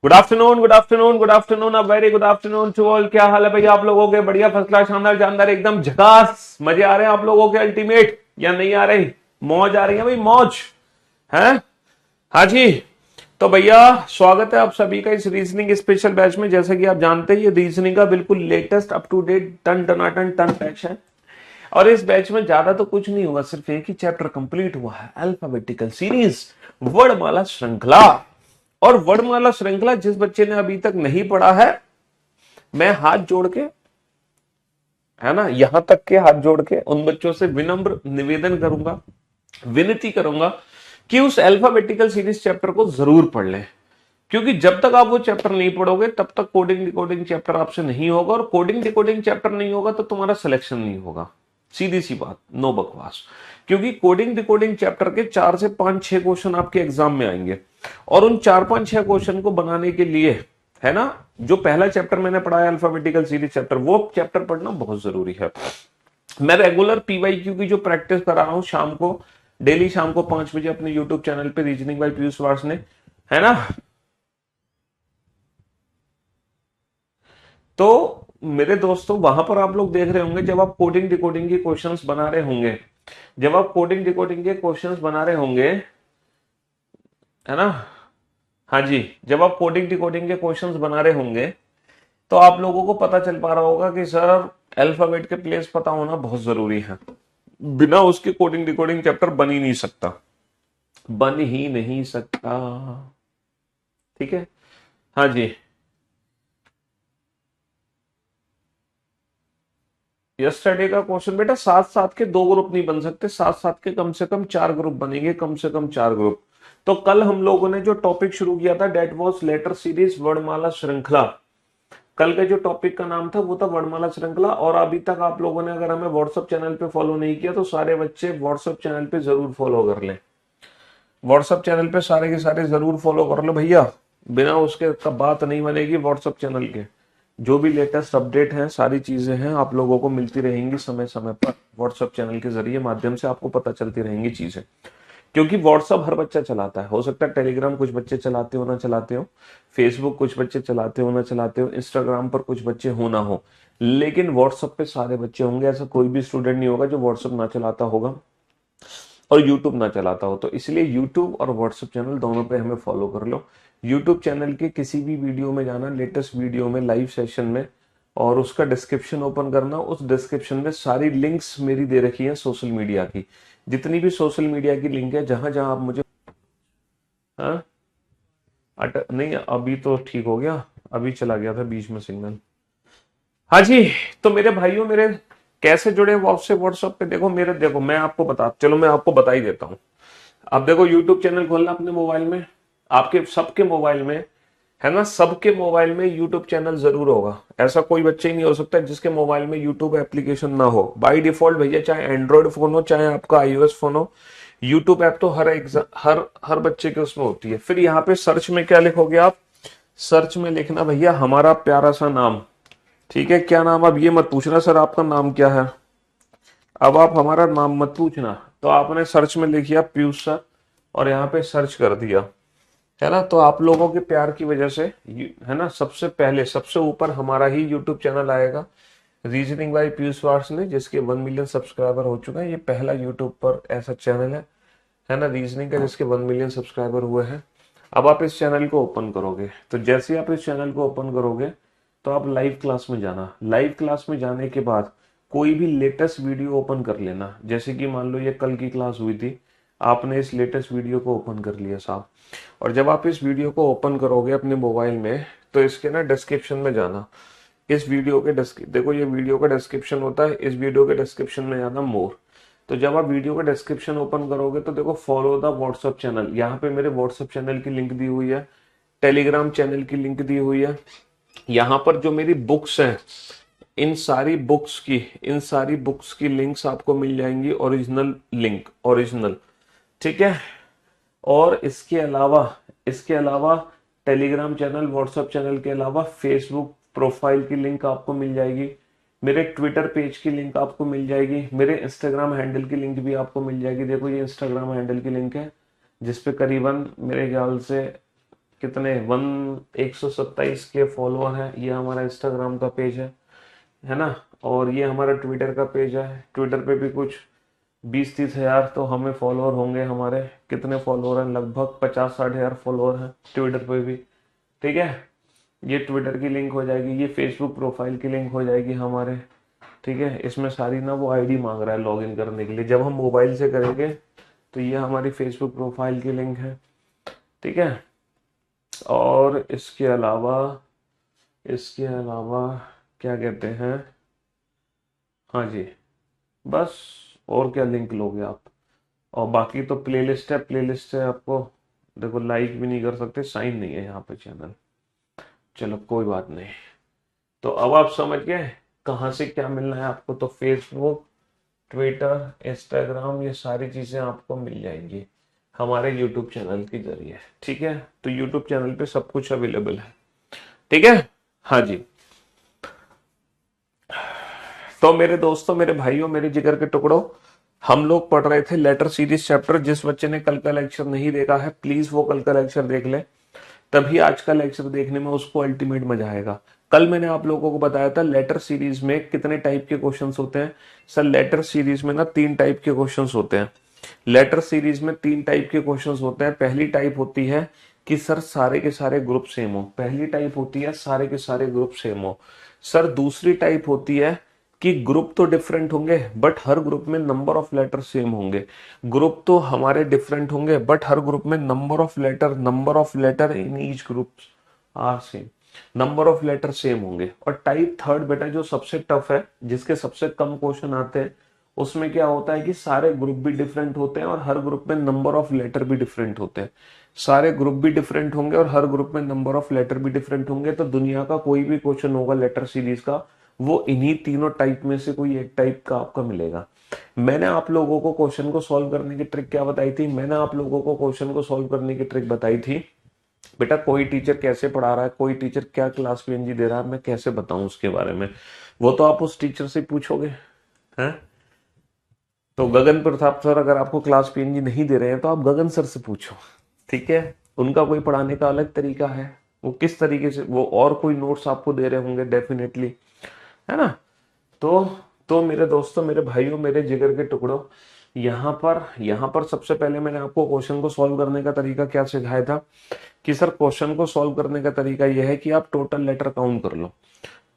Good afternoon, good afternoon, good afternoon, a very good afternoon to all. क्या हाल है भैया आप लोगों के? बढ़िया, फर्स्ट क्लास, शानदार, जानदार, एकदम झकास। मजे आ रहे हैं आप लोगों के अल्टीमेट या नहीं आ रही? मौज आ रही है भाई, मौज है। हाँ जी। तो भैया स्वागत है आप सभी का इस रीजनिंग स्पेशल बैच में। जैसे कि आप जानते हैं ये रीजनिंग का बिल्कुल लेटेस्ट अप टू डेट टन टनाटन टन बैच है। और इस बैच में ज्यादा तो कुछ नहीं हुआ, सिर्फ एक ही चैप्टर कंप्लीट हुआ है, अल्फाबेटिकल सीरीज, वर्णमाला श्रृंखला। और वर्णमाला श्रृंखला जिस बच्चे ने अभी तक नहीं पढ़ा है, मैं हाथ जोड़ के, है ना, यहां तक के हाथ जोड़ के उन बच्चों से विनम्र निवेदन करूंगा, विनती करूंगा कि उस अल्फाबेटिकल सीरीज चैप्टर को जरूर पढ़ लें। क्योंकि जब तक आप वो चैप्टर नहीं पढ़ोगे तब तक कोडिंग डिकोडिंग चैप्टर आपसे नहीं होगा, और कोडिंग डिकोडिंग चैप्टर नहीं होगा तो तुम्हारा सिलेक्शन नहीं होगा। सीधी सी बात, नो बकवास। क्योंकि कोडिंग डिकोडिंग चैप्टर के 4 से 5 6 क्वेश्चन आपके एग्जाम में आएंगे, और उन 4 5 6 क्वेश्चन को बनाने के लिए, है ना, जो पहला चैप्टर मैंने पढ़ा है अल्फाबेटिकल सीरीज चैप्टर, वो चैप्टर पढ़ना बहुत जरूरी है। मैं रेगुलर पीवाईक्यू की जो प्रैक्टिस करा रहा हूं शाम को, डेली शाम को 5 बजे अपने यूट्यूब चैनल पे, रीजनिंग बाय पीयूष वार्स ने, है ना। तो मेरे दोस्तों वहां पर आप लोग देख रहे होंगे, जब आप कोडिंग डिकोडिंग के क्वेश्चंस बना रहे होंगे, जब आप कोडिंग डिकोडिंग के क्वेश्चंस बना रहे होंगे, है ना, हाँ जी, जब आप कोडिंग डिकोडिंग के क्वेश्चंस बना रहे होंगे तो आप लोगों को पता चल पा रहा होगा कि सर अल्फाबेट के प्लेस पता होना बहुत जरूरी है। बिना उसके कोडिंग डिकोडिंग चैप्टर बन ही नहीं सकता, बन ही नहीं सकता। ठीक है। हाँ जी। यस्टरडे का क्वेश्चन बेटा, साथ साथ के 2 ग्रुप नहीं बन सकते, साथ साथ के कम से कम 4 ग्रुप बनेंगे, कम से कम 4 ग्रुप। तो कल हम लोगों ने जो टॉपिक शुरू किया था डेट वॉज लेटर सीरीज वर्णमाला श्रृंखला। कल के जो टॉपिक का नाम था वो था वर्णमाला श्रृंखला। और अभी तक आप लोगों ने अगर हमें व्हाट्सएप चैनल पे फॉलो नहीं किया तो सारे बच्चे व्हाट्सएप चैनल पे जरूर फॉलो कर लें। व्हाट्सएप चैनल पे सारे के सारे जरूर फॉलो कर लो भैया, बिना उसके तब बात नहीं बनेगी। व्हाट्सएप चैनल के जो भी लेटेस्ट अपडेट हैं, सारी चीजें हैं, आप लोगों को मिलती रहेंगी समय समय पर। व्हाट्सएप चैनल के जरिए माध्यम से आपको पता चलती रहेंगी चीजें। क्योंकि व्हाट्सएप हर बच्चा चलाता है, हो सकता है टेलीग्राम कुछ बच्चे चलाते हो ना चलाते हो, फेसबुक कुछ बच्चे चलाते हो ना चलाते हो, इंस्टाग्राम पर कुछ बच्चे हो ना हो, लेकिन व्हाट्सएप पे सारे बच्चे होंगे। ऐसा कोई भी स्टूडेंट नहीं होगा जो व्हाट्सएप ना चलाता होगा और यूट्यूब ना चलाता हो। तो इसलिए यूट्यूब और व्हाट्सएप चैनल दोनों पे हमें फॉलो कर लो। यूट्यूब चैनल के किसी भी वीडियो में जाना, लेटेस्ट वीडियो में, लाइव सेशन में, और उसका डिस्क्रिप्शन ओपन करना। उस डिस्क्रिप्शन में सारी लिंक्स मेरी दे रखी है सोशल मीडिया की, जितनी भी सोशल मीडिया की लिंक है, जहां जहां आप मुझे, हाँ, नहीं अभी तो ठीक हो गया, अभी चला गया था बीच में सिग्नल। हाँ जी। तो मेरे भाइयों, मेरे कैसे जुड़े व्हाट्सएप पे? देखो मेरे, देखो मैं आपको बता, चलो मैं आपको बता ही देता हूँ। अब देखो यूट्यूब चैनल खोलना अपने मोबाइल में, आपके सबके मोबाइल में, है ना, सबके मोबाइल में यूट्यूब चैनल जरूर होगा। ऐसा कोई बच्चे ही नहीं हो सकता जिसके मोबाइल में यूट्यूब एप्लीकेशन ना हो। बाय डिफॉल्ट भैया, चाहे एंड्रॉयड फोन हो चाहे आपका आईओएस फोन हो, यूट्यूब ऐप तो हर बच्चे के उसमें होती है। फिर यहाँ पे सर्च में क्या लिखोगे आप? सर्च में लिखना भैया हमारा प्यारा सा नाम। ठीक है, क्या नाम? अब ये मत पूछना सर आपका नाम क्या है, अब आप हमारा नाम मत पूछना। तो आपने सर्च में लिखिया पीयूष सर, और यहाँ पे सर्च कर दिया, है ना। तो आप लोगों के प्यार की वजह से, है ना, सबसे पहले सबसे ऊपर हमारा ही यूट्यूब चैनल आएगा, रीजनिंग बाय पीयूष वार्स ने, जिसके 1 मिलियन सब्सक्राइबर हो चुका है। ये पहला यूट्यूब पर ऐसा चैनल है ना, रीजनिंग का, जिसके 1 मिलियन सब्सक्राइबर हुए हैं। अब आप इस चैनल को ओपन करोगे तो जैसे ही आप इस चैनल को ओपन करोगे तो आप लाइव क्लास में जाना। लाइव क्लास में जाने के बाद कोई भी लेटेस्ट वीडियो ओपन कर लेना। जैसे कि मान लो ये कल की क्लास हुई थी, आपने इस लेटेस्ट वीडियो को ओपन कर लिया साहब, और जब आप इस वीडियो को ओपन करोगे अपने मोबाइल में तो इसके ना डिस्क्रिप्शन में जाना। इस वीडियो के देखो ये वीडियो का डिस्क्रिप्शन होता है, इस वीडियो के डिस्क्रिप्शन में जाना मोर। तो जब आप वीडियो का डिस्क्रिप्शन ओपन करोगे तो देखो फॉलो द व्हाट्सएप चैनल, यहाँ पे मेरे व्हाट्सएप चैनल की लिंक दी हुई है, टेलीग्राम चैनल की लिंक दी हुई है। यहाँ पर जो मेरी बुक्स हैं, इन सारी बुक्स की लिंक्स आपको मिल जाएंगी, ओरिजिनल लिंक, ओरिजिनल। ठीक है। और इसके अलावा टेलीग्राम चैनल, व्हाट्सएप चैनल के अलावा फेसबुक प्रोफाइल की लिंक आपको मिल जाएगी, मेरे ट्विटर पेज की लिंक आपको मिल जाएगी, मेरे इंस्टाग्राम हैंडल की लिंक भी आपको मिल जाएगी। देखो ये इंस्टाग्राम हैंडल की लिंक है, जिसपे करीबन मेरे ख्याल से कितने 127 के फॉलोअर हैं। ये हमारा इंस्टाग्राम का पेज है ना। और ये हमारा ट्विटर का पेज है। ट्विटर पे भी कुछ 20-30 हजार तो हमें फॉलोअर होंगे। हमारे कितने फॉलोअर हैं, लगभग 50-60 हजार फॉलोअर हैं ट्विटर पे भी। ठीक है, ये ट्विटर की लिंक हो जाएगी, ये फेसबुक प्रोफाइल की लिंक हो जाएगी हमारे। ठीक है, इसमें सारी ना वो आईडी मांग रहा है लॉगिन करने के लिए। जब हम मोबाइल से करेंगे तो ये हमारी फेसबुक प्रोफाइल की लिंक है। ठीक है, और इसके अलावा क्या कहते हैं, हाँ जी, बस। और क्या लिंक लोगे आप। और बाकी तो प्लेलिस्ट है, प्लेलिस्ट है आपको। देखो लाइक भी नहीं कर सकते, साइन नहीं है यहाँ पे चैनल। चलो कोई बात नहीं। तो अब आप समझ गए कहाँ से क्या मिलना है आपको। तो फेसबुक, ट्विटर, इंस्टाग्राम, ये सारी चीजें आपको मिल जाएंगी हमारे यूट्यूब चैनल के जरिए। ठीक है, तो यूट्यूब चैनल पे सब कुछ अवेलेबल है। ठीक है, हाँ जी। तो मेरे दोस्तों, मेरे भाइयों, मेरे जिगर के टुकड़ों, हम लोग पढ़ रहे थे लेटर सीरीज चैप्टर। जिस बच्चे ने कल का लेक्चर नहीं देखा है, प्लीज वो कल का लेक्चर देख ले, तभी आज का लेक्चर देखने में उसको अल्टीमेट मजा आएगा। कल मैंने आप लोगों को बताया था लेटर सीरीज में कितने टाइप के क्वेश्चंस होते हैं। सर लेटर सीरीज में ना 3 टाइप के क्वेश्चंस होते हैं। लेटर सीरीज में 3 टाइप के क्वेश्चंस होते हैं। पहली टाइप होती है कि सर सारे के सारे ग्रुप सेम हो। पहली टाइप होती है सारे के सारे ग्रुप सेम हो। सर दूसरी टाइप होती है कि ग्रुप तो डिफरेंट होंगे बट हर ग्रुप में नंबर ऑफ लेटर सेम होंगे। ग्रुप तो हमारे डिफरेंट होंगे बट हर ग्रुप में number of letter in each group are same. Number of letter same होंगे। और टाइप थर्ड बेटा जो सबसे टफ है, जिसके सबसे कम क्वेश्चन आते हैं, उसमें क्या होता है कि सारे ग्रुप भी डिफरेंट होते हैं और हर ग्रुप में नंबर ऑफ लेटर भी डिफरेंट होते हैं। सारे ग्रुप भी डिफरेंट होंगे और हर ग्रुप में नंबर ऑफ लेटर भी डिफरेंट होंगे। तो दुनिया का कोई भी क्वेश्चन होगा लेटर सीरीज का, वो इन्हीं तीनों टाइप में से कोई एक टाइप का आपका मिलेगा। मैंने आप लोगों को क्वेश्चन को सॉल्व करने की ट्रिक क्या बताई थी? मैंने आप लोगों को क्वेश्चन को सॉल्व करने की ट्रिक बताई थी बेटा, कोई टीचर कैसे पढ़ा रहा है, कोई टीचर क्या क्लास पीएनजी दे रहा है, मैं कैसे बताऊं उसके बारे में। वो तो आप उस टीचर से पूछोगे हैं। तो गगन प्रताप सर अगर आपको क्लास पीएनजी नहीं दे रहे हैं तो आप गगन सर से पूछो। ठीक है, उनका कोई पढ़ाने का अलग तरीका है। वो किस तरीके से, वो और कोई नोट्स आपको दे रहे होंगे डेफिनेटली, है ना। तो मेरे दोस्तों, मेरे भाइयों, मेरे जिगर के टुकड़ों, यहाँ पर सबसे पहले मैंने आपको क्वेश्चन को सॉल्व करने का तरीका क्या सिखाया था कि सर क्वेश्चन को सॉल्व करने का तरीका यह है कि आप टोटल लेटर काउंट कर लो।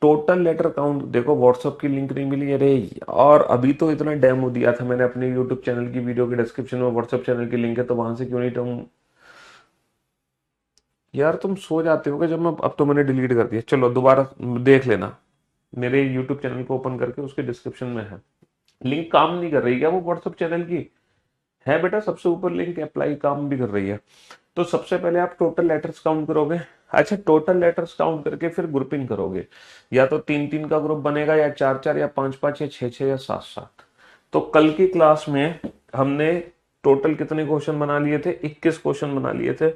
टोटल लेटर काउंट देखो, व्हाट्सएप की लिंक नहीं मिली, अरे। और अभी तो इतना डेमो दिया था मैंने अपने यूट्यूब चैनल की वीडियो के डिस्क्रिप्शन में व्हाट्सएप चैनल की लिंक है, तो वहां से क्यों नहीं तुम यार तुम सो जाते हो जब मैं, अब तो मैंने डिलीट कर दिया। चलो दोबारा देख लेना, मेरे यूट्यूब चैनल को ओपन करके उसके डिस्क्रिप्शन में है लिंक। काम नहीं कर रही क्या वो व्हाट्सएप चैनल की? है बेटा, सबसे ऊपर लिंक अप्लाई काम भी कर रही है। तो सबसे पहले आप टोटल लेटर्स काउंट करोगे। अच्छा, टोटल लेटर्स काउंट करके फिर ग्रुपिंग करोगे। या तो 3-3 का ग्रुप बनेगा, या 4-4, या 5-5, या 6-6, या 7-7। तो कल की क्लास में हमने टोटल कितने क्वेश्चन बना लिए थे? 21 क्वेश्चन बना लिए थे।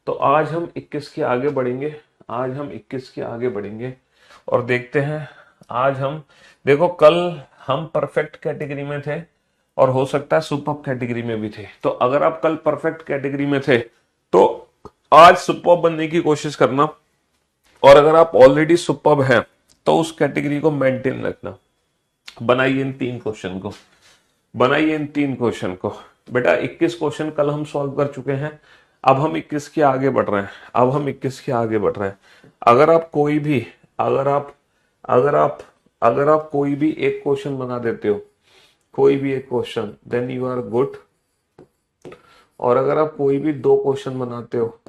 तो आज हम 21 के आगे बढ़ेंगे। आज हम 21 के आगे बढ़ेंगे और देखते हैं। आज हम देखो, कल हम परफेक्ट कैटेगरी में थे और हो सकता है सुपर्ब कैटेगरी में भी थे। तो अगर आप कल परफेक्ट कैटेगरी में थे तो आज सुपर्ब बनने की कोशिश करना। और अगर आप ऑलरेडी सुपर्ब हैं तो उस कैटेगरी को मेंटेन रखना। बनाइए इन 3 क्वेश्चन को, बनाइए इन 3 क्वेश्चन को। बेटा 21 क्वेश्चन कल हम सॉल्व कर चुके हैं। अब हम 21 के आगे बढ़ रहे हैं। अब हम 21 के आगे बढ़ रहे हैं। अगर आप कोई भी अगर आप अगर आप अगर आप कोई भी एक क्वेश्चन बना देते हो, कोई भी एक question, then you are good. और अगर आप कोई भी 2 क्वेश्चन बनाते हो,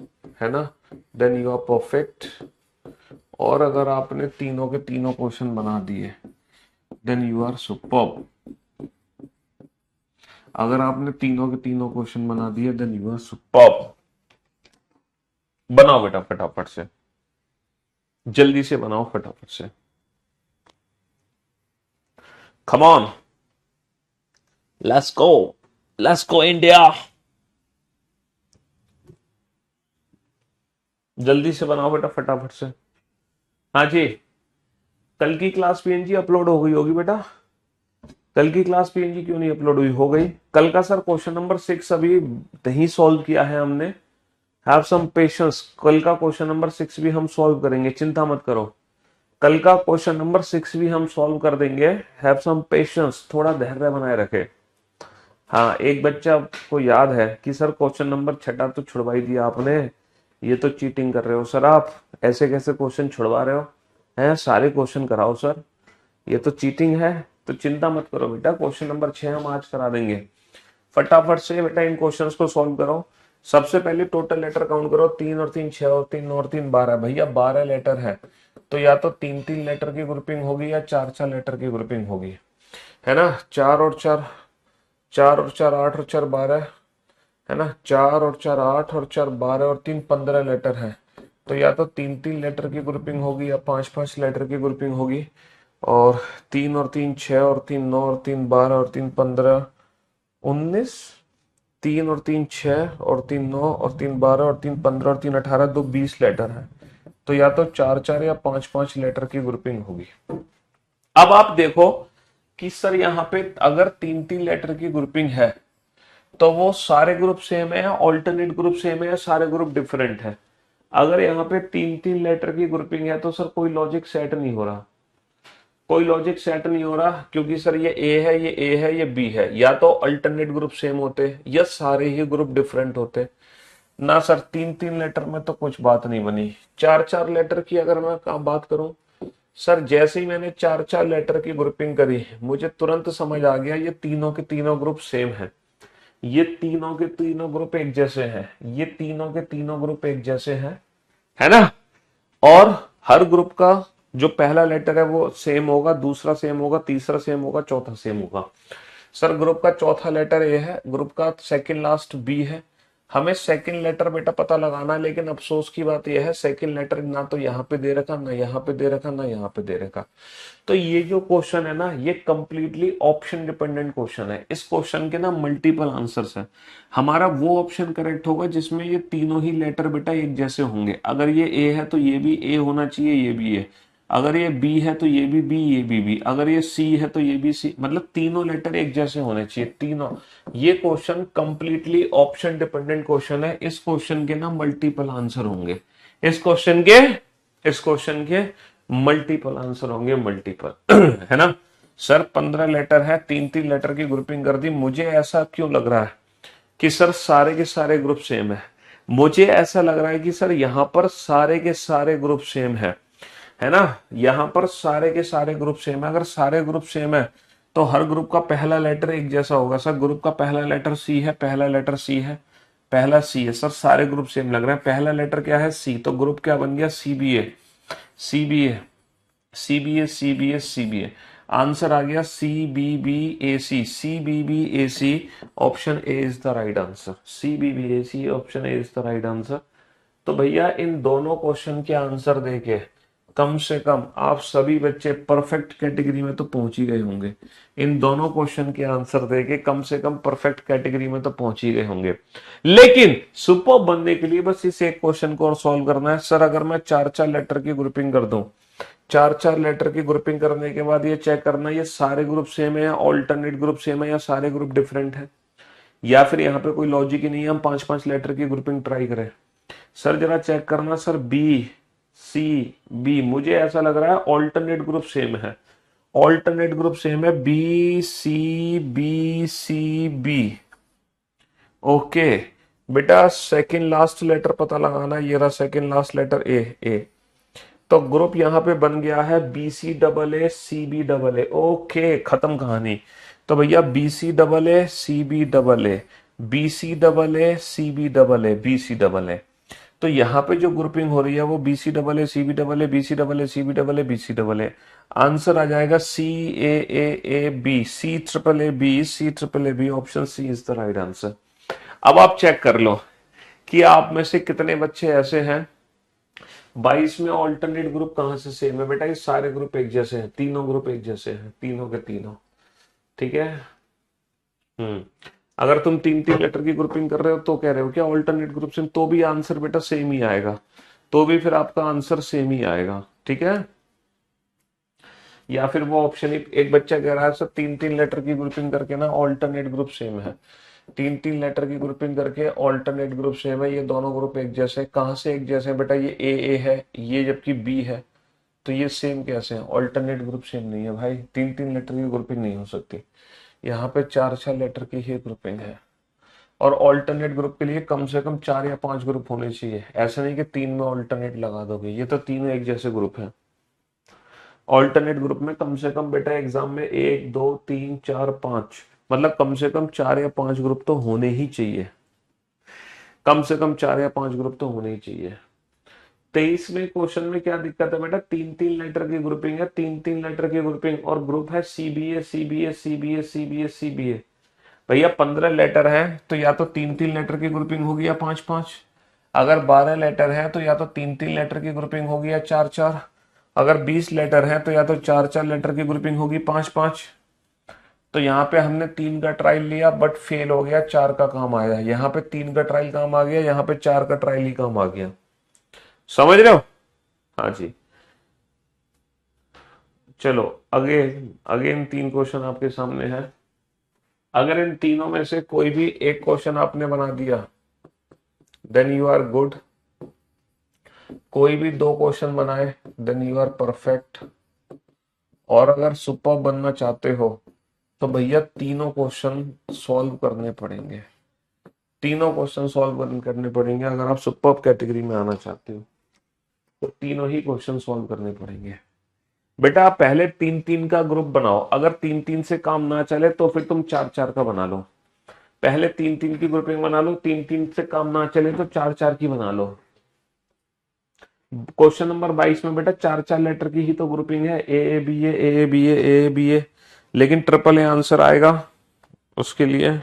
है ना, देन यू आर परफेक्ट। और अगर आपने तीनों के तीनों क्वेश्चन बना दिए, देन यू आर सुपर्ब। अगर आपने तीनों के तीनों क्वेश्चन बना दिए, देन यू आर सुपर्ब। बनाओ बेटा फटाफट से, जल्दी से बनाओ फटाफट से। Come on, let's go India. जल्दी से बनाओ बेटा फटाफट से। हाँ जी, कल की क्लास पीएनजी अपलोड हो गई होगी बेटा। कल की क्लास पीएनजी क्यों नहीं अपलोड हुई? हो गई। कल का सर क्वेश्चन नंबर 6 अभी नहीं सॉल्व किया है हमने। हैव सम पेशेंस, कल का क्वेश्चन नंबर 6 भी हम सॉल्व करेंगे, चिंता मत करो, कल का क्वेश्चन नंबर 6 भी हम सॉल्व कर देंगे। हैव सम पेशेंस, थोड़ा धैर्य बनाए रखे। हाँ, एक बच्चा को याद है कि सर क्वेश्चन नंबर 6 तो छुड़वा ही दिया आपने, ये तो चीटिंग कर रहे हो सर, आप ऐसे कैसे क्वेश्चन छुड़वा रहे हो, हैं सारे क्वेश्चन कराओ सर, ये तो चीटिंग है। तो चिंता मत करो बेटा, क्वेश्चन नंबर 6 हम आज करा देंगे। फटाफट से बेटा इन क्वेश्चंस को सॉल्व करो। सबसे पहले टोटल लेटर काउंट करो, 3 और 3 6 और 3 9 और 3 12, भैया 12 लेटर है, तो या तो 3 3 लेटर की ग्रुपिंग होगी या 4 4 लेटर की ग्रुपिंग होगी, है ना। 4 और 4 8 और 4 12, है ना। 4 और 4 8 और 4 12 और 3 15 लेटर है, तो या तो 3 3 लेटर की ग्रुपिंग होगी या 5 5 लेटर की ग्रुपिंग होगी। और 3 और 3 6 और 3 9 और 3 12 और 3 15 19, 3 और 3 6 और 3 9 और 3 12 और 3 15 और 3 18, 2 20 लेटर है, तो या तो 4 4 या 5 5 लेटर की ग्रुपिंग होगी। अब आप देखो कि सर यहाँ पे अगर 3 3 लेटर की ग्रुपिंग है तो वो सारे ग्रुप सेम है या ऑल्टरनेट ग्रुप सेम है या सारे ग्रुप डिफरेंट है। अगर यहाँ पे 3 3 लेटर की ग्रुपिंग है तो सर कोई लॉजिक सेट नहीं हो रहा, कोई लॉजिक सेट नहीं हो रहा, क्योंकि सर ये ए है, ये ए है, ये बी है, या तो अल्टरनेट ग्रुप सेम होते या सारे ही ग्रुप डिफरेंट होते ना। सर 3 3 लेटर में तो कुछ बात नहीं बनी। 4 4 लेटर की अगर मैं बात करूं, सर जैसे ही मैंने 4 4 लेटर की ग्रुपिंग करी मुझे तुरंत समझ आ गया ये तीनों के तीनों ग्रुप सेम है, ये तीनों के तीनों ग्रुप एक जैसे हैं, ये तीनों के तीनों ग्रुप एक जैसे हैं, है ना। और हर ग्रुप का जो पहला लेटर है वो सेम होगा, दूसरा सेम होगा, तीसरा सेम होगा, चौथा सेम होगा। सर ग्रुप का चौथा लेटर ए है, ग्रुप का सेकंड लास्ट बी है, हमें सेकंड लेटर बेटा पता लगाना है, लेकिन अफसोस की बात यह है सेकंड लेटर ना तो यहाँ पे दे रखा, ना यहाँ पे दे रखा, ना यहाँ पे दे रखा। तो ये जो क्वेश्चन है ना, ये कंप्लीटली ऑप्शन डिपेंडेंट क्वेश्चन है। इस क्वेश्चन के ना मल्टीपल आंसर्स हैं। हमारा वो ऑप्शन करेक्ट होगा जिसमें ये तीनों ही लेटर बेटा एक जैसे होंगे। अगर ये ए है तो ये भी ए होना चाहिए, ये भी ए। अगर ये बी है तो ये भी बी, ये भी बी। अगर ये सी है तो ये भी सी, मतलब तीनों लेटर एक जैसे होने चाहिए, तीनों। ये question completely option dependent question है। इस क्वेश्चन के ना मल्टीपल आंसर होंगे, इस क्वेश्चन के मल्टीपल आंसर होंगे, मल्टीपल है ना। सर 15 लेटर है, 3 3 लेटर की ग्रुपिंग कर दी, मुझे ऐसा क्यों लग रहा है कि सर सारे के सारे ग्रुप सेम है। मुझे ऐसा लग रहा है कि सर यहाँ पर सारे के सारे ग्रुप सेम है ना। यहाँ पर सारे के सारे ग्रुप सेम है। अगर सारे ग्रुप सेम है तो हर ग्रुप का पहला लेटर एक जैसा होगा। सर ग्रुप का पहला लेटर सी है, पहला लेटर सी है, पहला सी है। सर सारे ग्रुप सेम लग रहे हैं। पहला लेटर क्या है, सी, तो ग्रुप क्या बन गया, C B A, C B A, C B A, C B A, C B A. Answer आ गया C B B A C, C B B A C, option A is the right answer. C B B A C, option A is the right answer. तो भैया इन दोनों question के answer देके कम से कम आप सभी बच्चे परफेक्ट कैटेगरी में तो पहुंच ही गए होंगे। इन दोनों क्वेश्चन के आंसर देके कम से कम परफेक्ट कैटेगरी में तो पहुंच ही गए होंगे। लेकिन सुपर बनने के लिए बस इस एक क्वेश्चन को और सॉल्व करना है। सर अगर मैं 4 4 लेटर की ग्रुपिंग कर दूं, 4 4 लेटर की ग्रुपिंग करने के बाद ये चेक करना ये सारे ग्रुप सेम है या ऑल्टरनेट ग्रुप सेम है या सारे ग्रुप डिफरेंट है, या फिर यहाँ पे कोई लॉजिक ही नहीं है हम 5 5 लेटर की ग्रुपिंग ट्राई करें। सर जरा चेक करना, सर बी सी बी, मुझे ऐसा लग रहा है ऑल्टरनेट ग्रुप सेम है, ऑल्टरनेट ग्रुप सेम है, B C B C B. Okay बेटा, सेकंड लास्ट लेटर पता लगाना, ये रहा second last letter A, A. तो ग्रुप यहाँ पे बन गया है B C double A C B double A. Okay, खत्म कहानी। तो भैया B C double A C B double A, B C double A C B double A, B C double A. तो यहाँ पे जो ग्रुपिंग हो रही है वो B C double A C B double A, B C double A C B double A, B C double A. Answer आ जाएगा C A B, C triple A B, C triple A B, option C is the right answer. अब आप check कर लो कि आप में से कितने बच्चे ऐसे हैं 22 में ऑल्टरनेट ग्रुप कहां से सेम है। बेटा ये सारे ग्रुप एक जैसे हैं, तीनों ग्रुप एक जैसे हैं, तीनों के तीनों, ठीक है। अगर तुम 3 3 लेटर की ग्रुपिंग कर रहे हो तो कह रहे हो क्या ऑल्टरनेट ग्रुप सेम, तो भी आंसर बेटा सेम ही आएगा, तो भी फिर आपका आंसर सेम ही आएगा, ठीक है। या फिर वो ऑप्शन, एक बच्चा कह रहा है सर 3 3 लेटर की ग्रुपिंग करके ना ऑल्टरनेट ग्रुप सेम है, तीन तीन लेटर की ग्रुपिंग करके ऑल्टरनेट ग्रुप सेम है, ये दोनों ग्रुप एक जैसे, कहाँ से एक जैसे हैं बेटा, ये ए है, ये जबकि बी है, तो ये सेम कैसे हैं, ऑल्टरनेट ग्रुप सेम नहीं है भाई, तीन तीन लेटर की ग्रुपिंग नहीं हो सकती। यहाँ पे चार चार लेटर की ही ग्रुपिंग है। और ऑल्टरनेट ग्रुप के लिए कम से कम चार या पांच ग्रुप होने चाहिए, ऐसा नहीं कि तीन में ऑल्टरनेट लगा दोगे, ये तो तीनों एक जैसे ग्रुप हैं। ऑल्टरनेट ग्रुप में कम से कम बेटा एग्जाम में एक दो तीन चार पांच, मतलब कम से कम चार या पांच ग्रुप तो होने ही चाहिए, कम से कम चार या पांच ग्रुप तो होने ही चाहिए। 23वें क्वेश्चन में क्या दिक्कत है बेटा, तीन तीन लेटर की ग्रुपिंग है, तीन तीन लेटर की ग्रुपिंग, और ग्रुप है CBA CBA CBA CBA CBA. भैया 15 लेटर है तो या तो तीन तीन लेटर की ग्रुपिंग होगी या पांच पांच, अगर 12 लेटर है तो या तो तीन तीन लेटर की ग्रुपिंग होगी या चार चार, अगर 20 लेटर है तो या तो चार चार लेटर की ग्रुपिंग होगी पांच पांच। तो यहाँ पे हमने तीन का ट्रायल लिया बट फेल हो गया, चार का काम आया, यहाँ पे तीन का ट्रायल काम आ गया, यहाँ पे चार का ट्रायल ही काम आ गया। समझ रहे हो? हाँ जी। चलो अगेन अगेन तीन क्वेश्चन आपके सामने है। अगर इन तीनों में से कोई भी एक क्वेश्चन आपने बना दिया देन यू आर गुड, कोई भी दो क्वेश्चन बनाए देन यू आर परफेक्ट, और अगर सुपर बनना चाहते हो तो भैया तीनों क्वेश्चन सॉल्व करने पड़ेंगे, तीनों क्वेश्चन सॉल्व करने पड़ेंगे। अगर आप सुपर कैटेगरी में आना चाहते हो तो तीनों ही क्वेश्चन सॉल्व करने पड़ेंगे। बेटा आप पहले तीन तीन का ग्रुप बनाओ, अगर तीन तीन से काम ना चले तो फिर तुम चार चार का बना लो। पहले तीन तीन की ग्रुपिंग बना लो, तीन तीन से काम ना चले तो चार चार की बना लो। क्वेश्चन नंबर 22 में बेटा चार चार लेटर की ही तो ग्रुपिंग है, A B A B A B A, लेकिन ट्रिपल ए आंसर आएगा उसके लिए।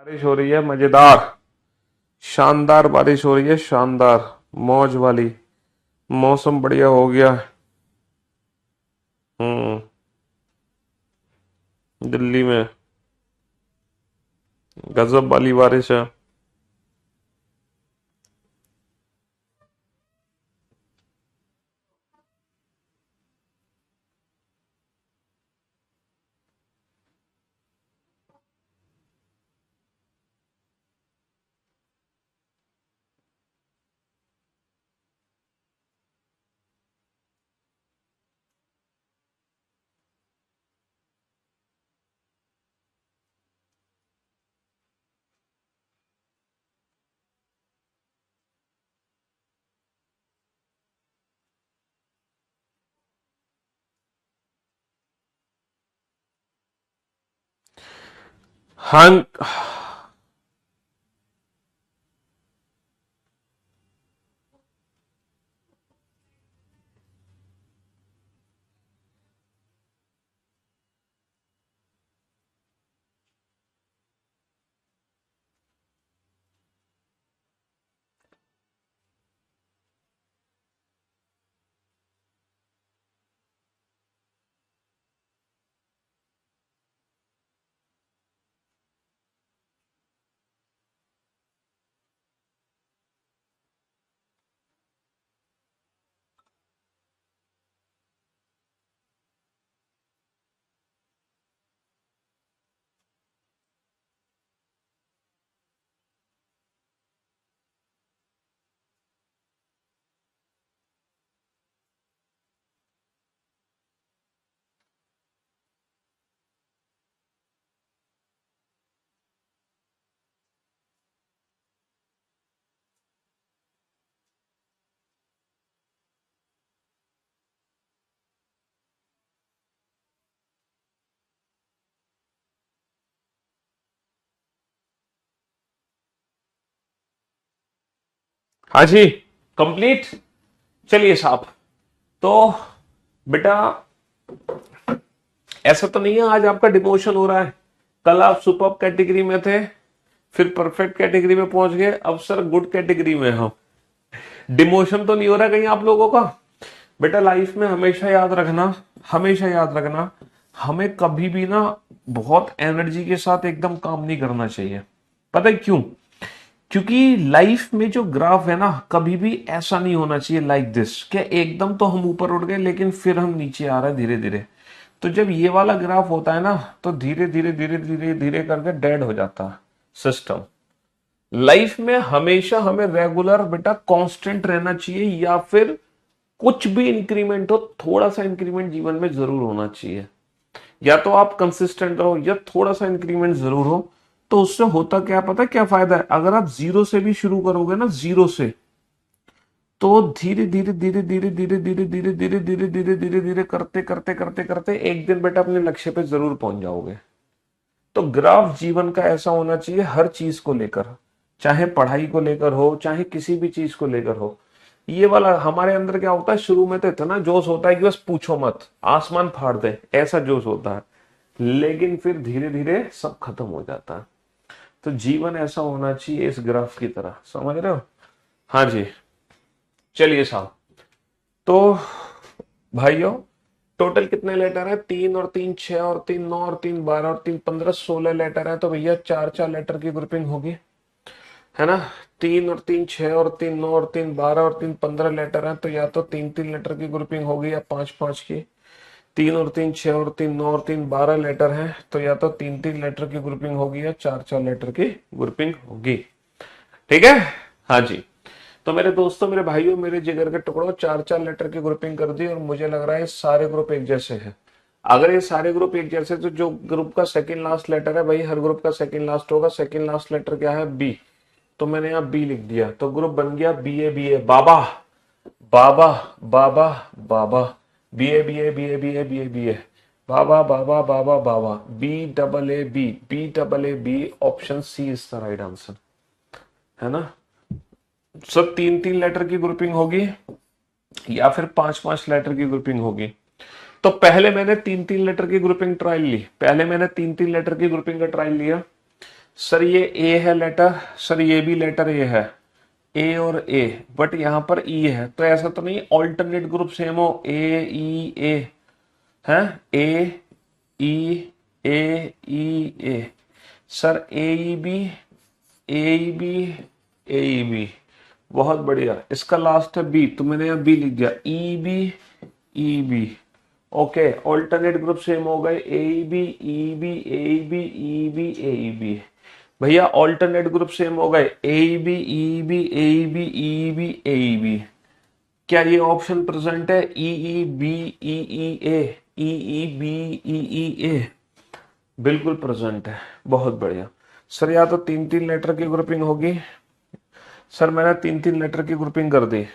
बारिश हो रही है मजेदार, शानदार बारिश हो रही है, शानदार मौज वाली, मौसम बढ़िया हो गया। हम्म। दिल्ली में गजब वाली बारिश है। हाँ। हाँ जी, कंप्लीट। चलिए साहब, तो बेटा ऐसा तो नहीं है आज आपका डिमोशन हो रहा है। कल आप सुपर कैटेगरी में थे, फिर परफेक्ट कैटेगरी में पहुंच गए, अब सर गुड कैटेगरी में हो। डिमोशन तो नहीं हो रहा कहीं आप लोगों का? बेटा लाइफ में हमेशा याद रखना, हमेशा याद रखना, हमें कभी भी ना बहुत एनर्जी के साथ एकदम काम नहीं करना चाहिए। पता है क्यों? क्योंकि लाइफ में जो ग्राफ है ना, कभी भी ऐसा नहीं होना चाहिए लाइक दिस, क्या एकदम तो हम ऊपर उठ गए लेकिन फिर हम नीचे आ रहे हैं धीरे धीरे। तो जब ये वाला ग्राफ होता है ना, तो धीरे धीरे धीरे धीरे धीरे करके डेड हो जाता है सिस्टम। लाइफ में हमेशा हमें रेगुलर बेटा कांस्टेंट रहना चाहिए, या फिर कुछ भी इंक्रीमेंट हो, थोड़ा सा इंक्रीमेंट जीवन में जरूर होना चाहिए। या तो आप कंसिस्टेंट रहो या थोड़ा सा इंक्रीमेंट जरूर हो। तो उससे होता क्या, पता है क्या फायदा है? अगर आप जीरो से भी शुरू करोगे ना, जीरो से, तो धीरे धीरे धीरे धीरे धीरे धीरे धीरे धीरे धीरे धीरे धीरे धीरे करते करते करते करते एक दिन बेटा अपने लक्ष्य पे जरूर पहुंच जाओगे। तो ग्राफ जीवन का ऐसा होना चाहिए हर चीज को लेकर, चाहे पढ़ाई को लेकर हो, चाहे किसी भी चीज को लेकर हो। ये वाला हमारे अंदर क्या होता है, शुरू में तो इतना जोश होता है कि बस पूछो मत, आसमान फाड़ दे, ऐसा जोश होता है। लेकिन फिर धीरे धीरे सब खत्म हो जाता है। तो जीवन ऐसा होना चाहिए इस ग्राफ की तरह, समझ रहे हो? हाँ जी। चलिए साहब, तो भाइयों टोटल कितने लेटर है? 3 और 3 6 और 3 9 और 3 12 और 3 15, 16 लेटर है। तो भैया 4 4 लेटर की ग्रुपिंग होगी, है ना? 3 और 3 6 और 3 9 और 3 12 और 3 15 लेटर है, तो या तो 3 3 लेटर की ग्रुपिंग होगी या 5 5 की। 3 और 3 6 और 3 9 और 3 12 लेटर है, तो या तो 3 3 लेटर की ग्रुपिंग होगी या 4 4 लेटर की ग्रुपिंग होगी। ठीक है? हाँ जी। तो मेरे दोस्तों, मेरे भाइयों, मेरे जिगर के टुकड़ों, 4 4 लेटर की ग्रुपिंग कर दी और मुझे लग रहा है सारे ग्रुप एक जैसे हैं। अगर ये सारे ग्रुप एक जैसे, तो जो ग्रुप का सेकंड लास्ट लेटर है भाई, हर ग्रुप का सेकंड लास्ट होगा। सेकंड लास्ट लेटर क्या है? बी। तो मैंने यहाँ बी लिख दिया, तो ग्रुप बन गया बी ए बाबा बाबा बाबा बाबा, बी ए बाबा बाबा बाबा बाबा, B B. Option C is the right answer, है ना? सब 3 3 लेटर की ग्रुपिंग होगी या फिर 5 5 लेटर की ग्रुपिंग होगी। तो पहले मैंने 3 3 लेटर की ग्रुपिंग ट्रायल ली, पहले मैंने 3 3 लेटर की ग्रुपिंग का ट्रायल लिया। सर ये ए है लेटर, सर ये भी लेटर ए है, ए और ए, बट यहां पर ई है। तो ऐसा तो नहीं ऑल्टरनेट ग्रुप सेम हो, ए ई ए है, ए ई ए। Sir A E B A E B A E B, बहुत बढ़िया। इसका लास्ट है बी, तो मैंने यहाँ बी लिख दिया, E B. Okay, alternate group same हो गए, A B E B A B E B A B. भैया ऑल्टरनेट ग्रुप सेम हो गए, A B E B A B E B A B. क्या ये ऑप्शन प्रेजेंट है? E B E A B ई ए, बिल्कुल present है। बहुत बढ़िया सर, या तो 3 3 लेटर की ग्रुपिंग होगी। सर मैंने 3 3 लेटर की ग्रुपिंग कर दी।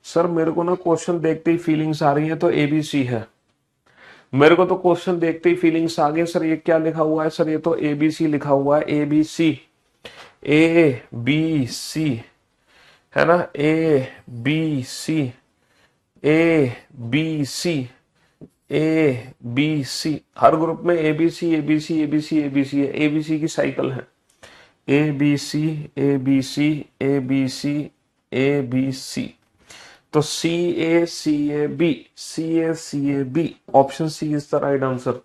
सर मेरे को ना क्वेश्चन देखते ही फीलिंग्स आ रही है, तो एबीसी है। मेरे को तो क्वेश्चन देखते ही फीलिंग्स आ गए। सर ये क्या लिखा हुआ है? सर ये तो एबीसी लिखा हुआ है, एबीसी, ए बी सी, है ना? A B C, A B C, A B C. हर ग्रुप में एबीसी एबीसी एबीसी एबीसी है, एबीसी की साइकिल है। A B C A B C A B C A B C. तो C A B, option C is the right answer.